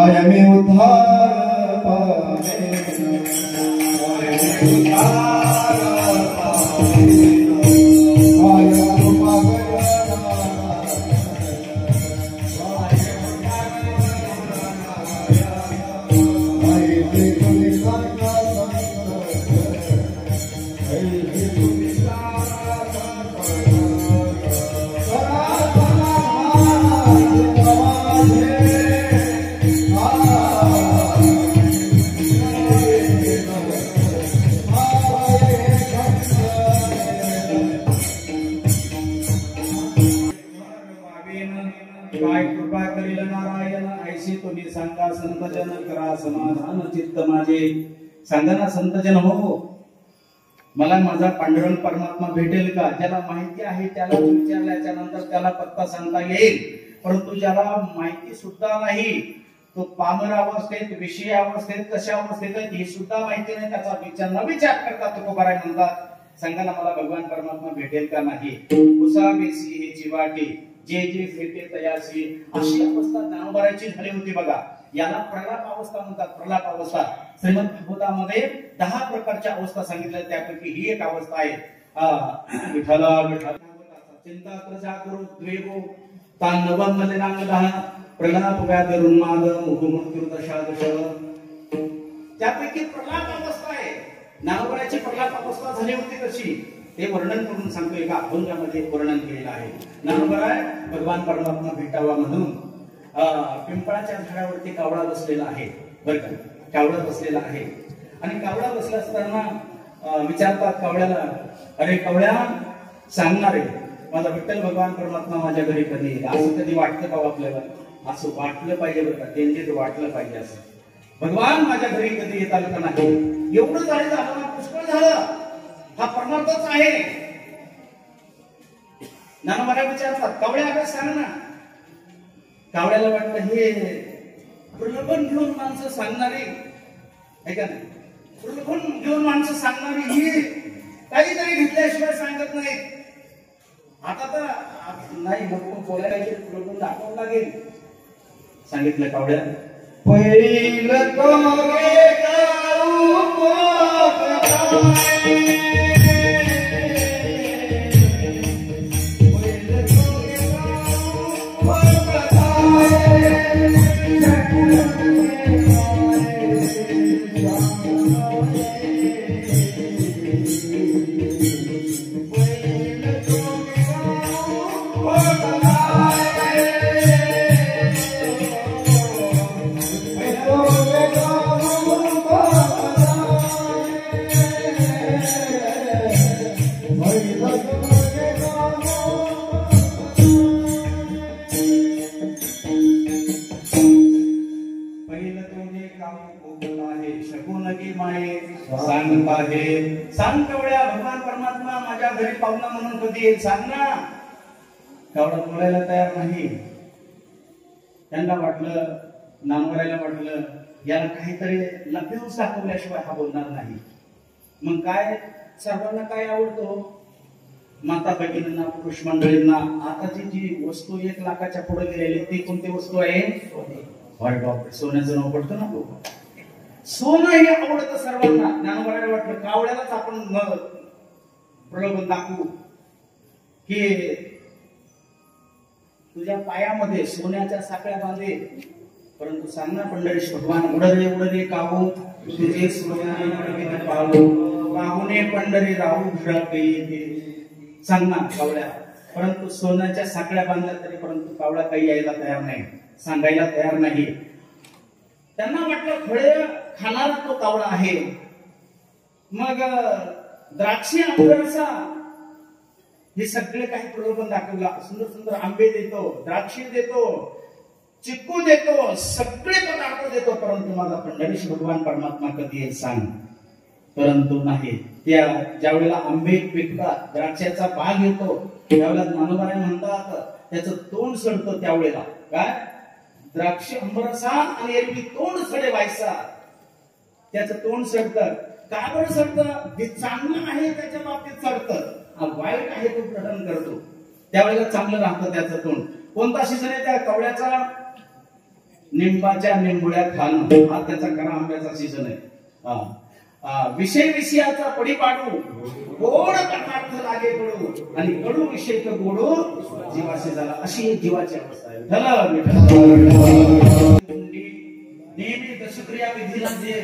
काय कृपा करील नारायण, ऐशी तुम्ही सांगा संतजन, करा समाधान चित्त माझे. सांगा ना संतजन हो, मला माझा पांडुरंग परमात्मा भेटेल का? ज्याला माहिती आहे त्याला विचारल्याच्या नंतर त्याला पत्ता सांगता येईल, परंतु ज्याला माहिती सुद्धा नाही, तो पामर अवस्थेत, विषय अवस्थेत, कशा अवस्थेत हे सुद्धा माहिती नाही, त्याचा विचार न विचार करता तुकोबाराय म्हणतात, सांगा ना मला भगवान परमात्मा भेटेल का नाही. उसा बेसी हे जीवाटी, जे जे भेटे तयासी, अशी अवस्था ज्ञानोबारायची झाली होती बघा. याला प्रलाप अवस्था म्हणतात. प्रलाप अवस्था श्रीमद भागवतामध्ये 10 प्रकारच्या अवस्था सांगितल्या, त्यापैकी ही एक अवस्था आहे. विठ्ठल विठ्ठल चिंता प्रजा करू द्वेगो तांडवम मलिनांगदः प्रलाप व्याधिरुन्माद मुहुमुक्तिर्दशादश. त्यापैकी प्रलाप अवस्था आहे. ज्ञानोबारायची प्रलाप अवस्था झाली होती कशी ते वर्णन करून सांगतो. एका अभंगामध्ये वर्णन केलेलं आहे. ज्ञानोबाराय भगवान परमात्मा भेटावा म्हणून पिंपळाच्या झाडावरती कावळा बसलेला आहे बरं का. कावळा बसलेला आहे आणि कावळा बसला असताना विचारतात कावळ्याला, अरे कावळ्या सांगणार आहे माझा विठ्ठल भगवान परमात्मा माझ्या घरी कधी येईल. असं कधी वाटतं का आपल्याला? असं वाटलं पाहिजे बरं का, त्यांचे वाटलं पाहिजे असं, भगवान माझ्या घरी कधी येतात का नाही. एवढं झालं ना, पुष्कळ झालं, हा परमार्थच आहे. ज्ञानोबाराय विचारतात कावळ्या अगं सांग ना. कावळ्याला वाटलं हे प्रलोभन घेऊन माणसं सांगणारी आहे का नाही, प्रलोभन घेऊन माणसं सांगणारी ही काहीतरी घेतल्याशिवाय सांगत नाही. आता तर नाही नको बोलायला प्रलोभन दाखवावं लागेल. सांगितलं कावळ्या, पहिलं सांग कावळ्या भगवान परमात्मा माझ्या घरी पाहुणा म्हणून कधी येईल सांग ना. कावळा बोलायला तयार नाही. त्यांना वाटलं, ज्ञानोबारायला वाटलं याला काहीतरी लपेऊस दाखवल्याशिवाय हा बोलणार नाही. मग काय, सर्वांना काय आवडतो, माता भगिनींना, पुरुष मंडळींना आताची जी वस्तू 1 लाखाच्या पुढे गेलेली ती कोणती वस्तू आहे? सोन्याचं नाव पडतं ना तो. सोनं हे आवडतं सर्वांना. ज्ञानोबारायला वाटलं कावळ्यालाच आपण प्रलोभन दाखवू की तुझ्या पायामध्ये सोन्याच्या साखळ्या बांधे, परंतु सांग ना पंढरीश भगवान उडरे उडरे काहू तुझे सोन्या पाहू काहूने पंढरी राहू येते. सांग ना कावळ्या. परंतु सोन्याच्या साखळ्या बांधल्या तरी परंतु कावळा काही यायला तयार नाही, सांगायला तयार नाही. त्यांना वाटलं फळे खाणारा तो कावळा आहे. मग द्राक्षी आंबरसा हे सगळे काही प्रलोभन दाखवला. सुंदर सुंदर आंबे देतो, द्राक्षी देतो, चिक्कू देतो, सगळे पदार्थ देतो, परंतु माझा पंढरीश भगवान परमात्मा कधी येईल सांग. परंतु नाही. त्या ज्या वेळेला आंबे पिकतात, द्राक्षाचा बाग येतो, त्यावेळेला ज्ञानोबा म्हणतात त्याचं तोंड सडतं. त्यावेळेला काय द्राक्ष आंबरसा आणि एरवी तोंड सडे व्हायचा, त्याचं तोंड सडतं. का बरं सडतं? जे चांगलं आहे त्याच्या बाबतीत सडतं, वाईट आहे तो प्रकटन करतो. त्यावेळेला चांगलं राहतं त्याचं तोंड. कोणता सीझन आहे त्या कवड्याचा? निंबाच्या निंबुळ्या खाणं हा त्याचा खरा आंब्याचा सीझन आहे. विषय विषयाचा पडी पाडू, गोड पदार्थ लागे कडू, आणि कडू विषय गोडू जीवाशी झाला, अशी एक जीवाची अवस्था आहे. नेहमी दशक्रिया विधीला जे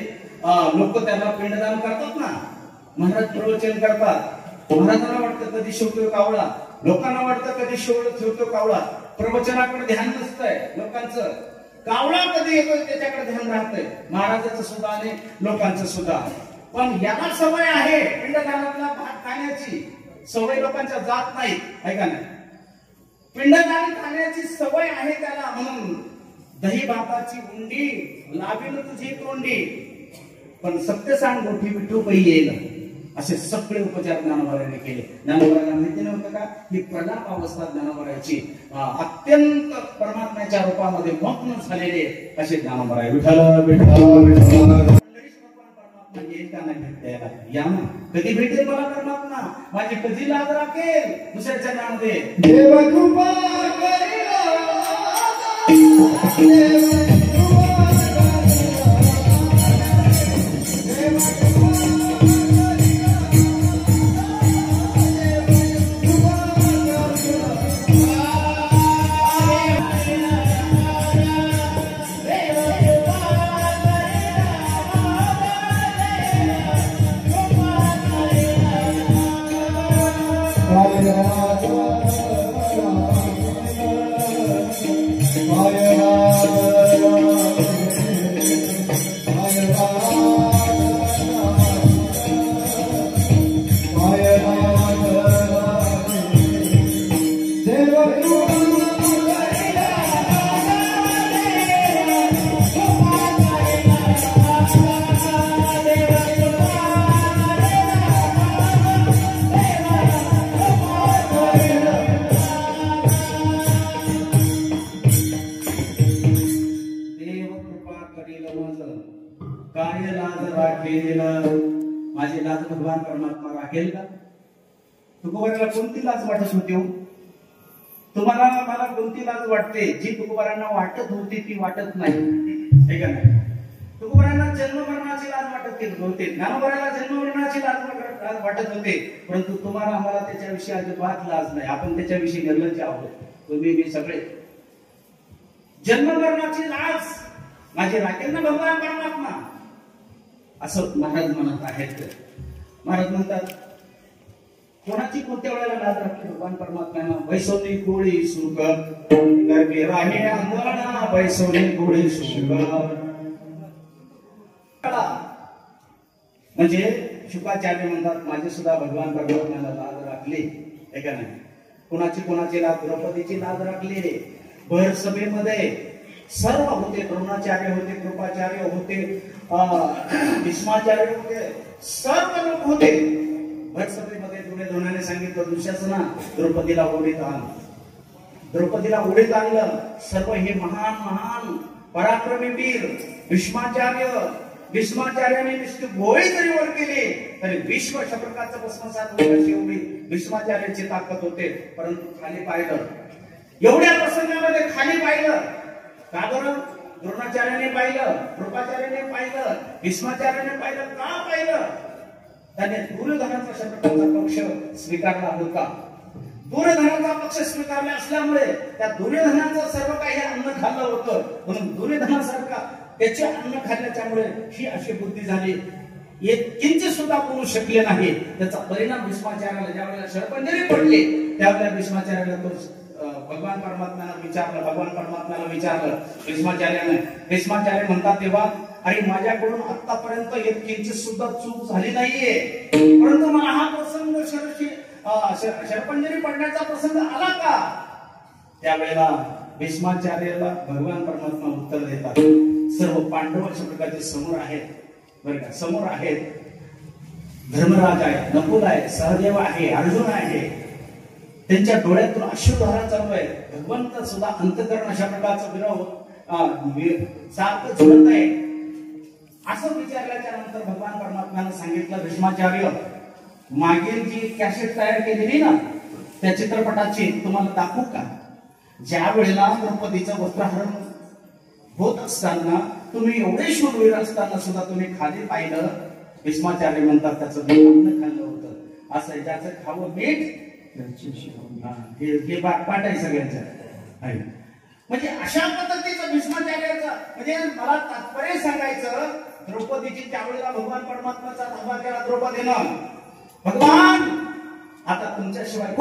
लोक त्याला पिंडदान करतात ना, महाराज प्रवचन करतात, महाराजांना वाटतं कधी शेवटो कावळा, लोकांना वाटतं कधी शेवटो कावळा, प्रवचनाकडे ध्यान नसतंय लोकांचं, कावळा कधी येतोय त्याच्याकडे ध्यान राहतंय, महाराजाचं सुद्धा आणि लोकांचं सुद्धा. पण याला सवय आहे पिंडदानातला भात खाण्याची, सवय लोकांच्या जात नाही, ऐका नाही, पिंडदान खाण्याची सवय आहे त्याला. म्हणून दही भाताची उंडी लावील तुझी तोंडी, पण सत्य सांग मोठी मिठू पै येईल, असे सगळे उपचार ज्ञानोबारांनी केले. ज्ञानोबारांना माहिती नव्हतं का ही प्रलाप अवस्था ज्ञानोबारांची अत्यंत परमात्म्याच्या रूपामध्ये मग्न झालेले असे ज्ञानोबाराय. विठ्ठल विठ्ठल येईल का नाही भेटता या ना, कधी भेटेल मला परमात्मा, माझी कधी लाज राखेल दुसऱ्याच्या नावामध्ये. देव कृपा माझी लाज भगवान परमात्मा राखेल का? तुकोबाराला कोणती लाज वाटत होती हो? तुम्हाला मला कोणती लाज वाटते? जी तुकोबारांना वाटत होती ती वाटत नाही, हे का नाही? तुकोबारांना जन्ममरणाची लाज वाटत होते, ज्ञानोबाराला जन्ममरणाची लाज वाटत होते, परंतु तुम्हाला आम्हाला त्याच्याविषयी अजिबात लाज नाही. आपण त्याच्याविषयी निर्लज्ज आहोत, तुम्ही मी सगळे. जन्ममरणाची लाज माझी राखेल ना भगवान परमात्मा, असं महाराज म्हणत आहेत. महाराज म्हणतात कोणाची कोणत्या वेळेला लाज राखली भगवान परमात्म्यानं? बैसोनी गोळी सुख गर्भे राही अंगणा, बैसोनी गोळी सुख. म्हणजे शुकाचार्य म्हणतात माझे सुद्धा भगवान परमात्म्याला लाज राखली, हे का नाही? कोणाची लाज? द्रौपदीची लाज राखली. भर सभेमध्ये सर्व होते, द्रोणाचार्य होते, कृपाचार्य होते, भीष्माचार्य होते, सर्व लोक होते. भटसभेमध्ये दुर्योधनाने सांगितलं दुःशासना द्रौपदीला ओढीत आण, द्रौपदीला ओढीत आणलं. सर्व हे महान महान पराक्रमी वीर भीष्माचार्याने नुसती गोळी जरी वर केली तरी विश्व शपकाचं भस्मसात होईल अशी एवढी भीष्माचार्याची ताकद होते. परंतु खाली पाहिलं, एवढ्या प्रसंगामध्ये खाली पाहिलं का बरं? द्रोणाचार्याने पाहिलं, कृपाचार्याने पाहिलं, भीष्माचार्याने पाहिलं. का पाहिलं? त्याने दुर्योधनाचा शपकाचा पक्ष स्वीकारला होता. दुर्योधनाचा पक्ष स्वीकारला असल्यामुळे त्या दुर्योधनाचं सर्व काही अन्न खाल्लं होतं, म्हणून दुर्योधनासारखा त्याचे अन्न खाल्ल्याच्यामुळे ही अशी बुद्धी झाली. एक किंचित सुद्धा करू शकले नाही. त्याचा परिणाम भीष्माचार्याला ज्यावेळेला शरपंजरी पडली त्यावेळेला भीष्माचार्याला तो भगवान परमात्म्याला विचारलं, भगवान परमात्म्याला विचारलं भीष्माचार्याने. भीष्माचार्य म्हणतात तेव्हा अरे माझ्याकडून आतापर्यंत एक किंचित सुद्धा चूक झाली नाहीये, परंतु मला हा प्रसंग शरपंजरी पडण्याचा प्रसंग आला का? त्यावेळेला भीष्माचार्याला भगवान परमात्मा उत्तर देतात, सर्व पांडव अशा प्रकारचे समोर आहेत बरं का, समोर आहेत. धर्मराज आहे, नकुल आहे, सहदेव आहे, अर्जुन आहे, त्यांच्या डोळ्यातून अश्रुधारा चालू आहे. भगवंत सुद्धा अंतकरण अशा प्रकारचा विरह सारखं झुलत आहे. असं विचारल्याच्या नंतर भगवान परमात्म्यानं सांगितलं, भीष्माचार्य मागील जी कॅसेट तयार केलेली ना त्या चित्रपटाची तुम्हाला दाखवू का? ज्या वेळेला द्रौपदीचं वस्त्रहरण होत असताना तुम्ही एवढे शूरवीर असताना सुद्धा तुम्ही खाली पाहिलं. भीष्माचार्य म्हणतात त्याचं मीठ खाल्लं होतं. असं ज्याचं खावं मीठ हे पाठ आहे सगळ्यांच्या. म्हणजे अशा पद्धतीचं भीष्माचार्याचं, म्हणजे मला तात्पर्य सांगायचं, द्रौपदीची त्यावेळेला भगवान परमात्म्याचा धाबा केला द्रौपदीनं. भगवान आता तुमच्याशिवाय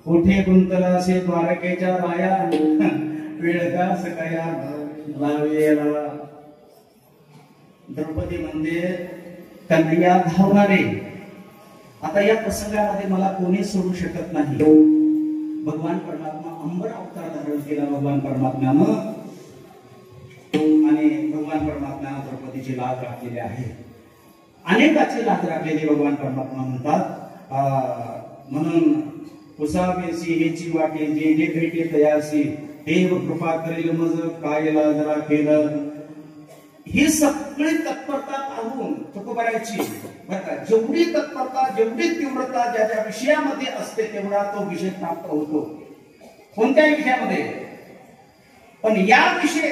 कुठे गुंतला से द्वारकेच्या राया, वेळ का सकाया लावेला. द्रौपदी म्हणजे कन्हैया धावणारे. आता या प्रसंगामध्ये मला कोणी सोडू शकत नाही. भगवान परमात्मा अंबर अवतार धारण केला भगवान परमात्म्यानं, आणि भगवान परमात्म्यानं द्रौपदीची लाज राखलेली आहे. अनेकाची लाज राखलेली भगवान परमात्मा म्हणतात. म्हणून कुसावेसी हेची वाटे जे जे भेटे तयासी, देव कृपा करेल मज कायला जरा केलं. ही सगळी तत्परता पाहून तुकोबारायची बरं का, जेवढी तत्परता जेवढी तीव्रता ज्या ज्या विषयामध्ये असते तेवढा तो विषय प्राप्त होतो. कोणत्याही विषयामध्ये, पण या विषयी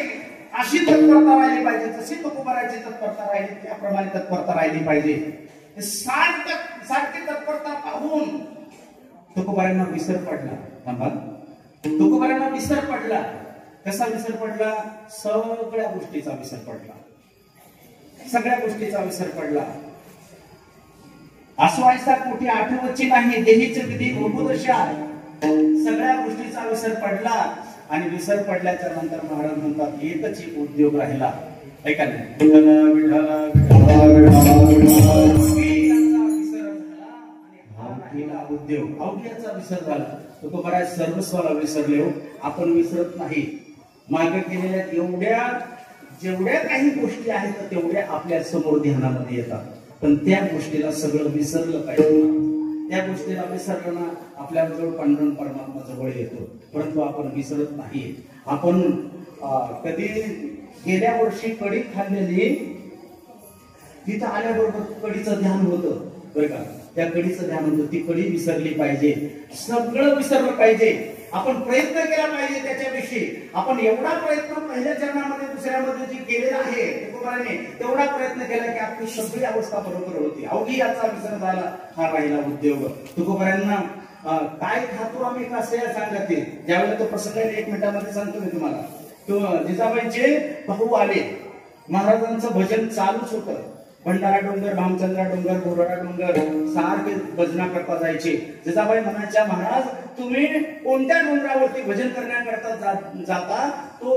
अशी तत्परता राहिली पाहिजे, जशी तुकोबारायची तत्परता राहिली त्याप्रमाणे तत्परता राहिली पाहिजे. सारखी तत्परता पाहून तुकोबारांना विसर पडला. तुकोबारांना विसर पडला. कसा विसर पडला? सगळ्या गोष्टीचा विसर पडला. सगळ्या गोष्टीचा विसर पडला. आसवायचा कुठे आठवची नाही, देहीचे विधी उपदशा. सगळ्या गोष्टीचा विसर पडला. आणि विसर पडल्याच्या नंतर महाराज म्हणतात एकच एक उद्योग राहिला. ऐका ना, उद्योग अवघ्याचा विसर झाला. तो बऱ्याच सर्वस्वाला विसरले. आपण विसरत नाही. मागे केलेल्या एवढ्या जेवढ्या काही गोष्टी आहेत तेवढ्या आपल्या समोर ध्यानामध्ये येतात, पण त्या गोष्टीला सगळं विसरलं पाहिजे. त्या गोष्टीला विसरलं ना आपल्या जवळ पांडुरंग परमात्मा जवळ येतो, परंतु आपण विसरत नाही. आपण कधी गेल्या वर्षी कढी खाल्लेली, तिथं आल्याबरोबर कढीचं ध्यान होतं बरं का. त्या कडीचं ध्यान होतं, ती कडी विसरली पाहिजे, सगळं विसरलं पाहिजे, आपण प्रयत्न केला पाहिजे त्याच्याविषयी. आपण एवढा प्रयत्न पहिल्या चरणामध्ये दुसऱ्यामध्ये जे केलेला आहे तुकोबाराने, तेवढा प्रयत्न केला की आपली सगळी अवस्था बरोबर होती. अवघी याचा विसर झाला हा राहिला उद्योग. तुकोबारांना काय खातो आम्ही कसे सांगते, ज्यावेळेला तो प्रसंग 1 मिनिटामध्ये सांगतो मी तुम्हाला. तो जिजाबाईंचे भाऊ आले, महाराजांचं भजन चालूच होतं. भंडारा डोंगर, भामचंद्रा डोंगर, बोराडा डोंगर सारखे भजना करता जायचे. जिजाबाई म्हणायच्या, महाराज तुम्ही कोणत्या डोंगरावरती भजन करण्याकरता जाता तो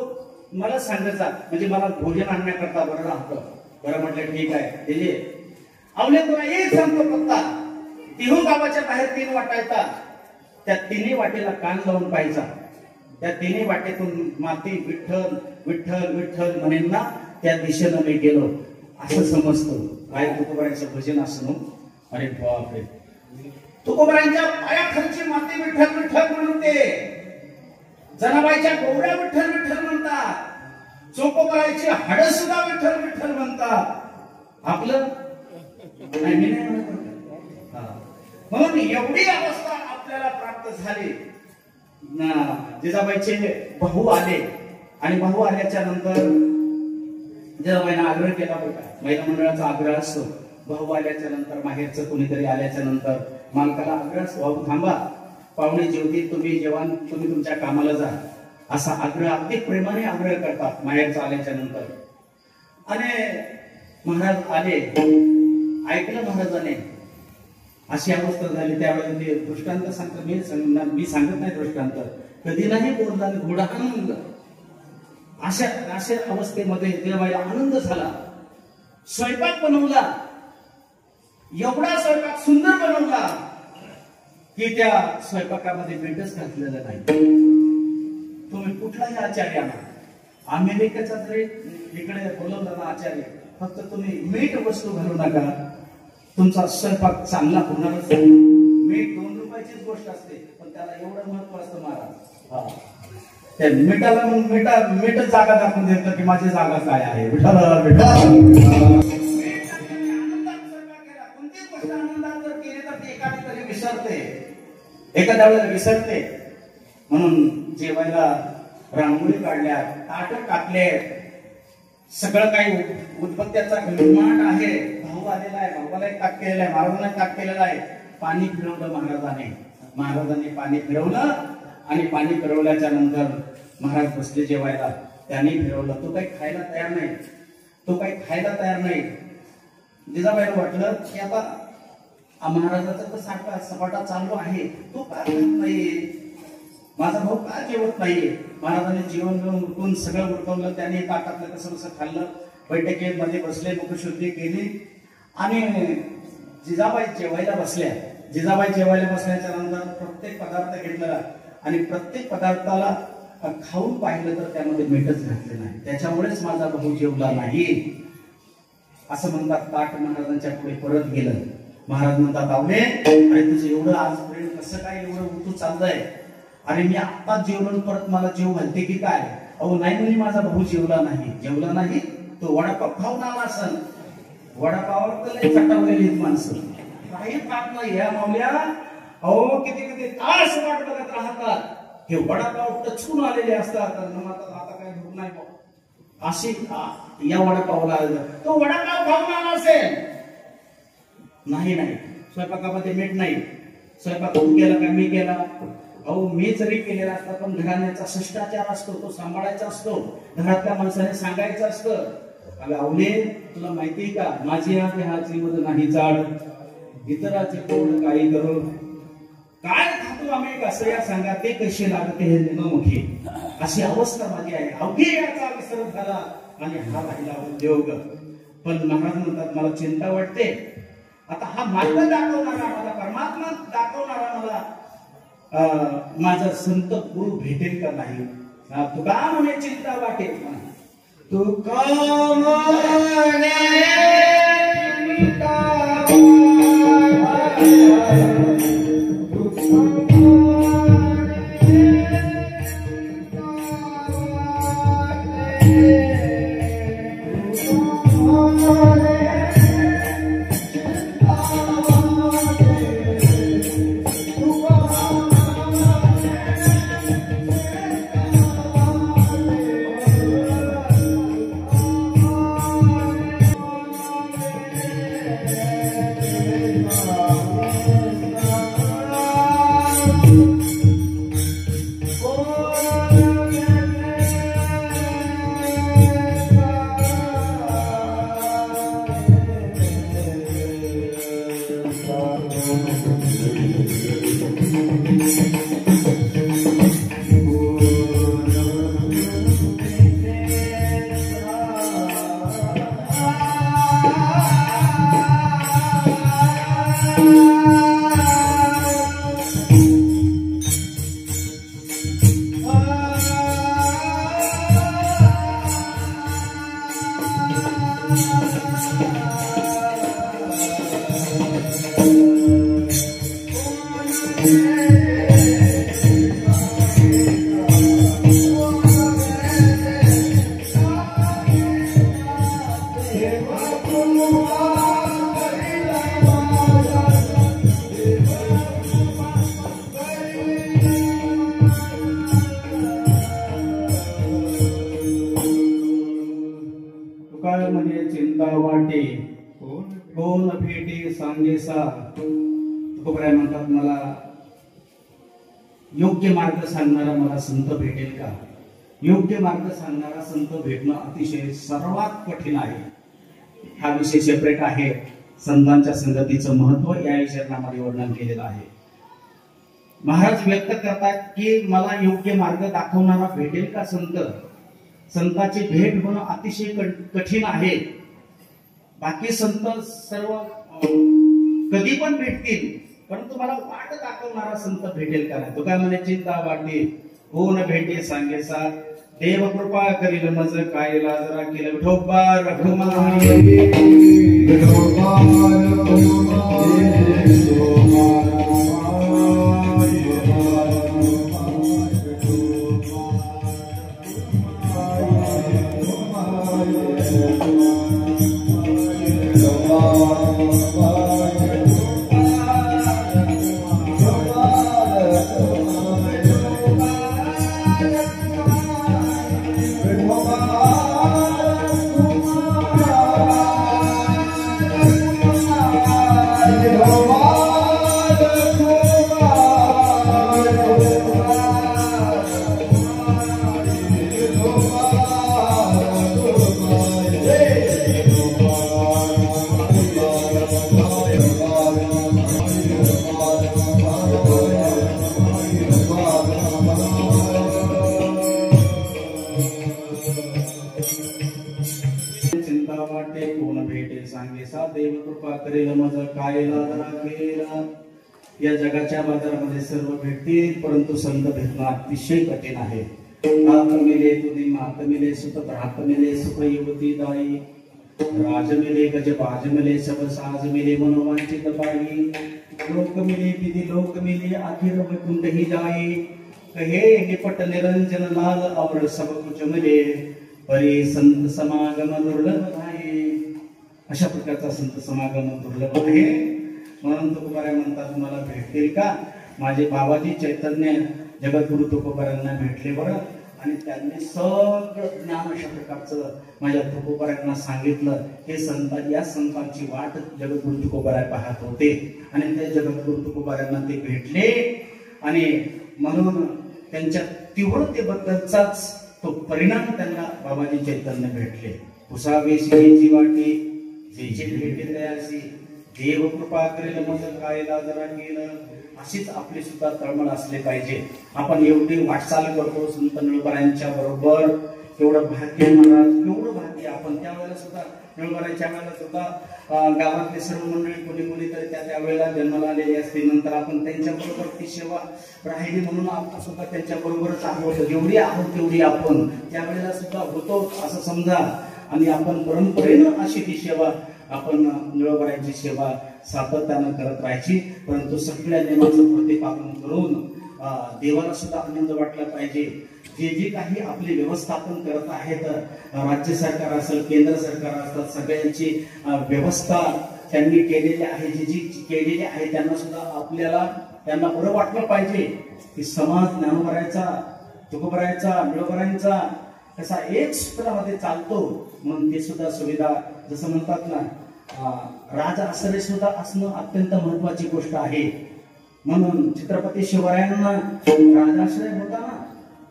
मला सांगायचा, म्हणजे मला भोजन आणण्याकरता बरं राहतं. बरं म्हटलं ठीक आहे. ते आवले तुला एक सांगतो पत्ता, तिहू गावाच्या बाहेर 3 वाटा येतात, त्या 3 वाटेला कान लावून पाहिजा. त्या 3 वाटेतून माती विठ्ठल विठ्ठल विठ्ठल म्हणेन ना, त्या दिशेनं मी गेलो असं समजतो. काय तुकोबारांचं भजन असणं. अरे बापरे, तुकोबारांच्या पायाखालची माती विठ्ठल विठ्ठल म्हणते, जनाबाईच्या गोवऱ्या विठ्ठल विठ्ठल म्हणतात, चोकोबारांची हाडं सुद्धा विठ्ठल विठ्ठल म्हणतात. आपलं नाही, मी नाही म्हणत. म्हणून एवढी अवस्था आपल्याला प्राप्त झाली. जिजाबाईचे भाऊ आले आणि भाऊ आल्याच्या नंतर जिजाबाईंना आग्रह केला होता, महिला मंडळाचा आग्रह असतो. भाऊ आल्याच्या नंतर, माहेरचं कोणीतरी आल्याच्या नंतर मालकाला आग्रह असतो, भाऊ थांबा, पाहुणे जेवतील, तुम्ही जेवण, तुम्ही तुमच्या कामाला जा, असा आग्रह अगदी प्रेमाने आग्रह करतात माहेरचं आल्याच्या नंतर. आणि महाराज आले, ऐकलं महाराजाने, अशी अवस्था झाली. त्यावेळेला ते दृष्टांत सांगतो, मी सांगत नाही दृष्टांत, कधी नाही बोलला घोडा आनंद. अशा अवस्थेमध्ये जिजाबाईला आनंद झाला. स्वयंपाक बनवला, एवढा स्वयंपाक सुंदर बनवला की त्या स्वयंपाकामध्ये मीठच घातलेलं नाही. तुम्ही कुठलाही आचार्य आणा, अमेरिकेचा जरी इकडे बोलवला ना आचार्य, फक्त तुम्ही मीठ वस्तू घालू नका, तुमचा स्वयंपाक चांगला होणारच नाही. मीठ 2 रुपयाचीच गोष्ट असते, पण त्याला एवढं महत्व असतं महाराज. त्या मिठाला मीठ जागा दाखवून देतं की माझी जागा काय आहे. विठ्ठल विठ्ठल. कोणतीच गोष्ट आनंदात जर केली तर ती एखादी विसरते, एखाद्या वेळेला विसरते. म्हणून जेवायला रांगोळी काढल्या, ताट टाकले, सगळं काही उदबत्त्याचा घुमाट आहे. भाऊ आलेला आहे, भावाला एक ताक केलेला आहे, महाराजांना ताक केलेला आहे. पाणी फिरवलं महाराजांनी पाणी फिरवलं आणि पाणी फिरवल्याच्या नंतर महाराज बसले जेवायला. त्यांनी फिरवलं, तो काही खायला तयार नाही. जिजाबाईला वाटलं की आता महाराजाचा तर साठा सपाटा चालू आहे, तो का खात नाहीये, माझा भाऊ का जेवत नाहीये. महाराजांनी जेवण घेऊन उठून सगळं उठवलं, त्याने ताटातलं कसं कसं खाल्लं, बैठकीमध्ये बसले, मुखशुद्धी केली आणि जिजाबाई जेवायला बसल्या. जिजाबाई जेवायला बसल्याच्या नंतर प्रत्येक पदार्थ घेतला आणि प्रत्येक पदार्थाला खाऊन पाहिलं तर त्यामध्ये मीठच घातले नाही. त्याच्यामुळेच माझा भाऊ जेवला नाही असं म्हणतात. ताट महाराजांच्या पुढे परत गेलं. महाराज म्हणतात, आवले अरे तुझं एवढं आज प्रेम कसं काय एवढं उतू चाललंय, अरे मी आता जेवलो परत मला जेव घालते की काय. अहो नाही म्हणे, माझा भाऊ जेवला नाही, तो वडापाव खाऊन आला असेल. वडापावावर तर लई चटावलेली माणसं, काही खात नाही या मावल्या. अहो किती तास वाट बघत राहतात, हे वडापाव टचून आलेले असतात. आता काय भूक नाही अशी या वडापावला तो वडापाव खाऊन आला असेल. नाही स्वयंपाकामध्ये मीठ नाही. स्वयंपाक केला का मी केला, अहो मी जरी केलेला असता पण घराण्याचा शिष्टाचार असतो, तो सांभाळायचा असतो, घरातल्या माणसाने सांगायचं असतं. अगं आवले तुला माहितीये का, माझी हाची मध्ये नाही जाड, इतराचे तोड काही करू, काय खातो आम्ही कसं या सांगा, ते कसे लागते हे मोठे. अशी अवस्था माझी आहे. अवघी याचा विसर झाला आणि हा राहिला उद्योग. पण महाराज म्हणतात, मला चिंता वाटते आता हा मार्ग दाखवणारा मला, परमात्मा दाखवणारा मला माझा संत गुरु भेटेल का नाही. तुका म्हणे चिंता वाटेल, तुका म्हणे Oh तुकाळ म्हणे चिंता वाटे कोण भेटे सांगेसा. तुकोबराय म्हणतात मला योग्य मार्ग सांगणारा मला संत भेटेल का. योग्य मार्ग सांगणारा संत भेटणं अतिशय सर्वात कठीण आहे. हा विषय सेपरेट आहे. संतांच्या संगतीचं महत्व या विषयामध्ये वर्णन केलेलं आहे. महाराज व्यक्त करतात की मला योग्य मार्ग दाखवणारा भेटेल का संत. संताची भेट होणं अतिशय कठीण आहे. बाकी संत सर्व कधी पण भेटतील, परंतु मला वाट दाखवणारा संत भेटेल का नाही. तो काय म्हणे चिंता वाटे कोण भेटे सांगेसा. देव कृपा करील मज काय लाजरा केलं विठोबा रघुमाई. चिंता वाटे कोण भेटे सांगेसा. देव कृपा करेल मज काय लाजरा केला. या जगाच्या बाजारामध्ये सर्व भेटतील, परंतु संत भेटणं अतिशय कठीण आहे. हात मिले तुझी मात मिले सुत प्रात मिले सुख युवती दाई. राज मिले गज बाज मिले सब साज मिले मनोवांचित पाई. लोक मिले विधी लोक मिले अखिर वैकुंठ ही जाई. कहे निपट निरंजन लाल अवर सब कुछ मिले. परी संत समागम दुर्लभ आहे. अशा प्रकारचा संत समागम दुर्लभ आहे. म्हणून तुकोबाराय म्हणतात मला भेटतील का. माझे बाबाजी चैतन्य जगद्गुरु तुकोबारायांना भेटले बरं, आणि त्यांनी सगळं ज्ञान अशा प्रकारचं माझ्या तुकोबारायांना सांगितलं. हे संत या संतांची वाट जगद्गुरु तुकोबाराय पाहत होते, आणि ते जगद्गुरु तुकोबारायांना ते भेटले. आणि म्हणून त्यांच्या तीव्रतेबद्दलचाच तो परिणाम त्यांना बाबाजी चैतन्य भेटले. उसावेशी वाटी जे जे भेटे तयासी. देव कृपा करेल मज काय लाजरा केलं. अशीच आपली सुद्धा तळमळ असले पाहिजे. आपण एवढी वाटचाल करतो संत निळोबारायांच्या बरोबर. एवढं भाग्य महाराज, एवढं भाग्य. आपण त्यावेळेला सुद्धा निळोबारायांच्या वेळेला सुद्धा गावातले सर्व मंडळी कोणी तरी त्या वेळेला जन्माला आलेली असते. नंतर आपण त्यांच्या बरोबर ती सेवा राहिली म्हणून आपण सुद्धा त्यांच्या बरोबरच आहोत. जेवढी आहोत तेवढी आपण त्यावेळेला सुद्धा होतो असं समजा. आणि आपण परंपरेनं अशी ती सेवा, आपण निळोबारायांची सेवा सातत्यानं करत राहायची. परंतु सगळ्या नियमांचं प्रतिपालन करून देवाला सुद्धा आनंद वाटला पाहिजे. जे जे काही आपले व्यवस्थापन करत आहेत, राज्य सरकार असेल, केंद्र सरकार असतात, सगळ्यांची व्यवस्था त्यांनी केलेली आहे. जी केलेली आहे त्यांना सुद्धा आपल्याला त्यांना बरं वाटलं पाहिजे की समाज ज्ञानोबारायांचा, तुकोबारायांचा, निळोबारायांचा कसा एक सूत्रामध्ये चालतो. म्हणून ते सुद्धा सुविधा, जसं म्हणतात ना, राज आश्रय सुद्धा असणं अत्यंत महत्वाची गोष्ट आहे. म्हणून छत्रपती शिवरायांना राजाश्रय होता ना,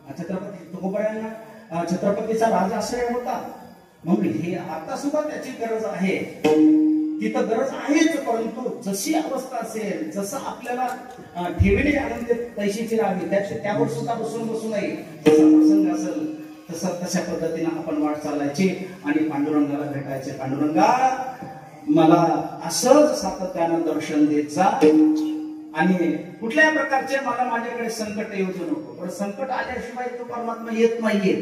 छत्रपती तुकोबारायांना छत्रपतीचा राजाश्रय होता. म्हणून हे आता सुद्धा त्याची गरज आहे. तिथं गरज आहेच, परंतु जशी अवस्था असेल, जसं आपल्याला ठेवलेली आनंद पैशाची राहावी त्यावर सुद्धा बसू नये. जसा प्रसंग असेल तशा पद्धतीने आपण वाट चालायची आणि पांडुरंगाला भेटायचे. पांडुरंगा मला असंच सातत्यानं दर्शन देत जा, आणि कुठल्याही प्रकारचे मला माझ्याकडे संकट येऊ नको. पण संकट आल्याशिवाय तो परमात्मा येत नाहीये.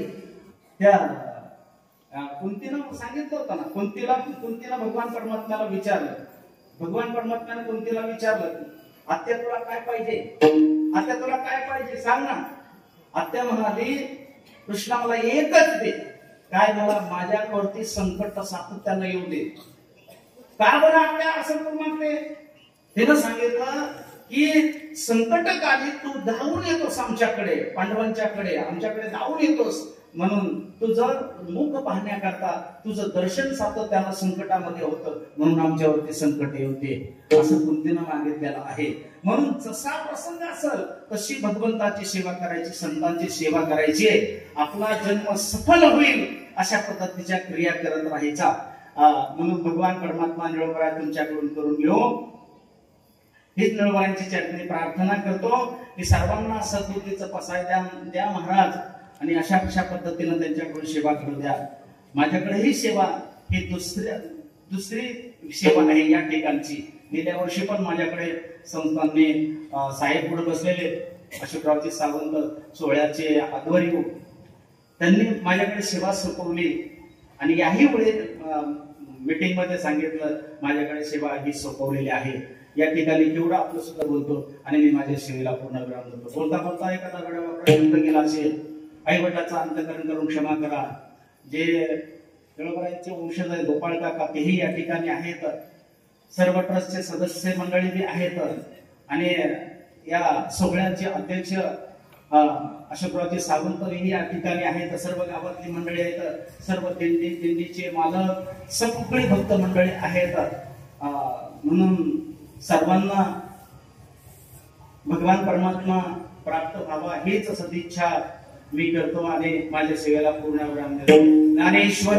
त्या कुंतीनं सांगितलं होतं ना, कुंतीला भगवान परमात्म्याला विचारलं. भगवान परमात्म्याने कुंतीला विचारलं, आत्या तुला काय पाहिजे, आत्या तुला काय पाहिजे सांग ना. आत्या म्हणाली कृष्णा मला एकच दे, काय मला माझ्यावरती संकट सातत्यानं येऊ दे. का बरं आत्या असं तू म्हणते. त्यानं सांगितलं की संकटकाली तू धावून येतोस आमच्याकडे, पांडवांच्याकडे, आमच्याकडे धावून येतोस, म्हणून तुझं मुख पाहण्याकरता तुझं दर्शन सातत्यानं संकटामध्ये होतं, म्हणून आमच्यावरती संकट येते असं कुंतीनं मागितलेलं आहे. म्हणून जसा प्रसंग असेल तशी भगवंताची सेवा करायची, संतांची सेवा करायची, आपला जन्म सफल होईल अशा पद्धतीच्या क्रिया करत राहायचा. म्हणून भगवान परमात्मा निळोबरा तुमच्याकडून करून घेऊ हीच निळोबरांची चरणी प्रार्थना करतो की सर्वांना सद्बुद्धीचं पसाय द्या महाराज, आणि अशा पद्धतीनं त्यांच्याकडून सेवा करू द्या. माझ्याकडे ही सेवा ही दुसरी सेवा आहे या ठिकाणची. गेल्या वर्षी पण माझ्याकडे संस्थांनी साहेब पुढे बसलेले अशोकरावजी सावंत सोहळ्याचे आध्वर्यू, त्यांनी माझ्याकडे सेवा सोपवली आणि याही वेळी मीटिंग मध्ये सांगितलं माझ्याकडे सेवा ही सोपवलेली आहे. या ठिकाणी केवढं आपलं सुद्धा बोलतो आणि मी माझ्या सेवेला पूर्ण विराम देतो. बोलता बोलता एखादा वेळा गेला असेल, आई वडिलांचा अंतकरण करून क्षमा करा. जे निळोबरांचे वंशज आहेत गोपाळ काका तेही या ठिकाणी आहेत, सर्व ट्रस्टचे सदस्य मंडळी बी आहेत, आणि या सोहळ्याचे अध्यक्ष अशोकरावजी सावंत या ठिकाणी आहेत, सर्व गावातली मंडळी आहेत, सर्व दिंडीचे मालक सगळे भक्त मंडळी आहेत. म्हणून सर्वांना भगवान परमात्मा प्राप्त व्हावा हीच सदिच्छा मी करतो आणि माझ्या सेवेला पूर्ण विराम देतो. ज्ञानेश्वर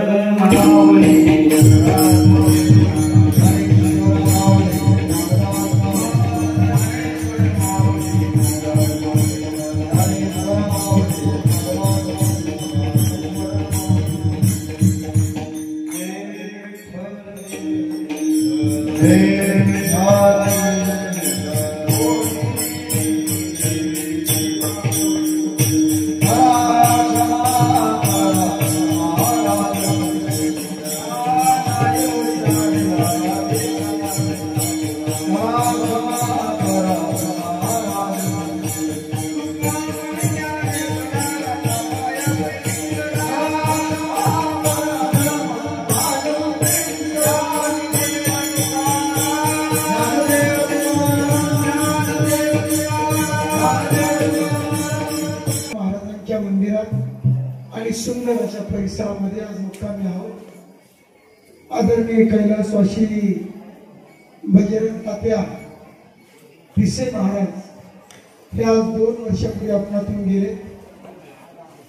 सुंदर अशा परिसरामध्ये आज मुक्कामी आहोत. आदरणीय कैलासवासी बजरंग तात्या पिसे महाराज हे आज 2 वर्षापूर्वी आपणातून गेले.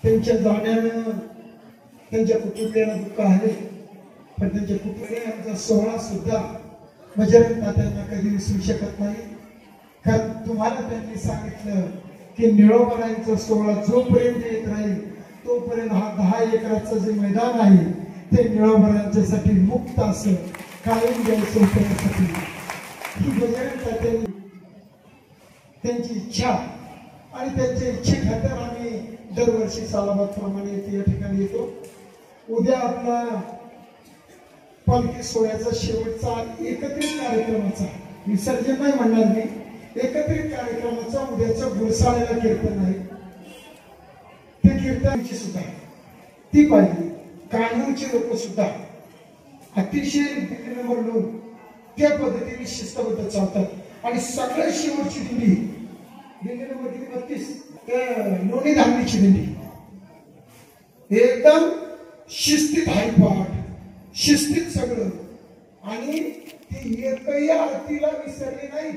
त्यांच्या जाण्यानं त्यांच्या कुटुंबियांना दुःख आहे, पण त्यांच्या कुटुंबियांचा सोहळा सुद्धा बजरंग तात्यांना कधी विसरू शकत नाही. कारण तुम्हाला त्यांनी सांगितलं की निळोबरांचा सोहळा जोपर्यंत येत राहील तोपर्यंत हा 10 एकराचं जे मैदान आहे ते निळोबरांच्यासाठी मुक्त असं कायम द्यायचं होण्यासाठी ही बजरंग तात्यांनी त्यांची इच्छा आणि त्यांच्या इच्छेखातर आम्ही दरवर्षी सालाबादप्रमाणे या ठिकाणी येतो. उद्या आपला पालखी सोहळ्याचा शेवटचा एकत्रित कार्यक्रमाचा, विसर्जन नाही म्हणणार मी, एकत्रित कार्यक्रमाचा उद्याचा गुरसाळ्याला कीर्तन आहे. ते कीर्तनाची सुद्धा ती पाहिजे. कानूरचे लोक सुद्धा अतिशय दिल्ली नंबर 9 त्या पद्धतीने शिस्तबद्ध चालतात आणि सगळ्यात शेवटची दिंडी दिल्ली नंबर 32 लोणी धामणीची दिंडी एकदम शिस्तीत हायपाठ, शिस्तीत सगळं, आणि ती एकही आरतीला विसरली नाही.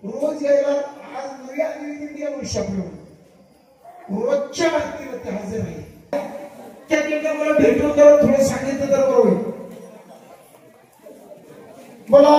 रोज यायला, आज नवी आलेली दिंडी या वर्षाप्रमाणे रोजच्या आरतीला ते हजर आहे. त्या दिंड्या मला भेटून जर थोडं सांगितलं तर बरोबर. बोला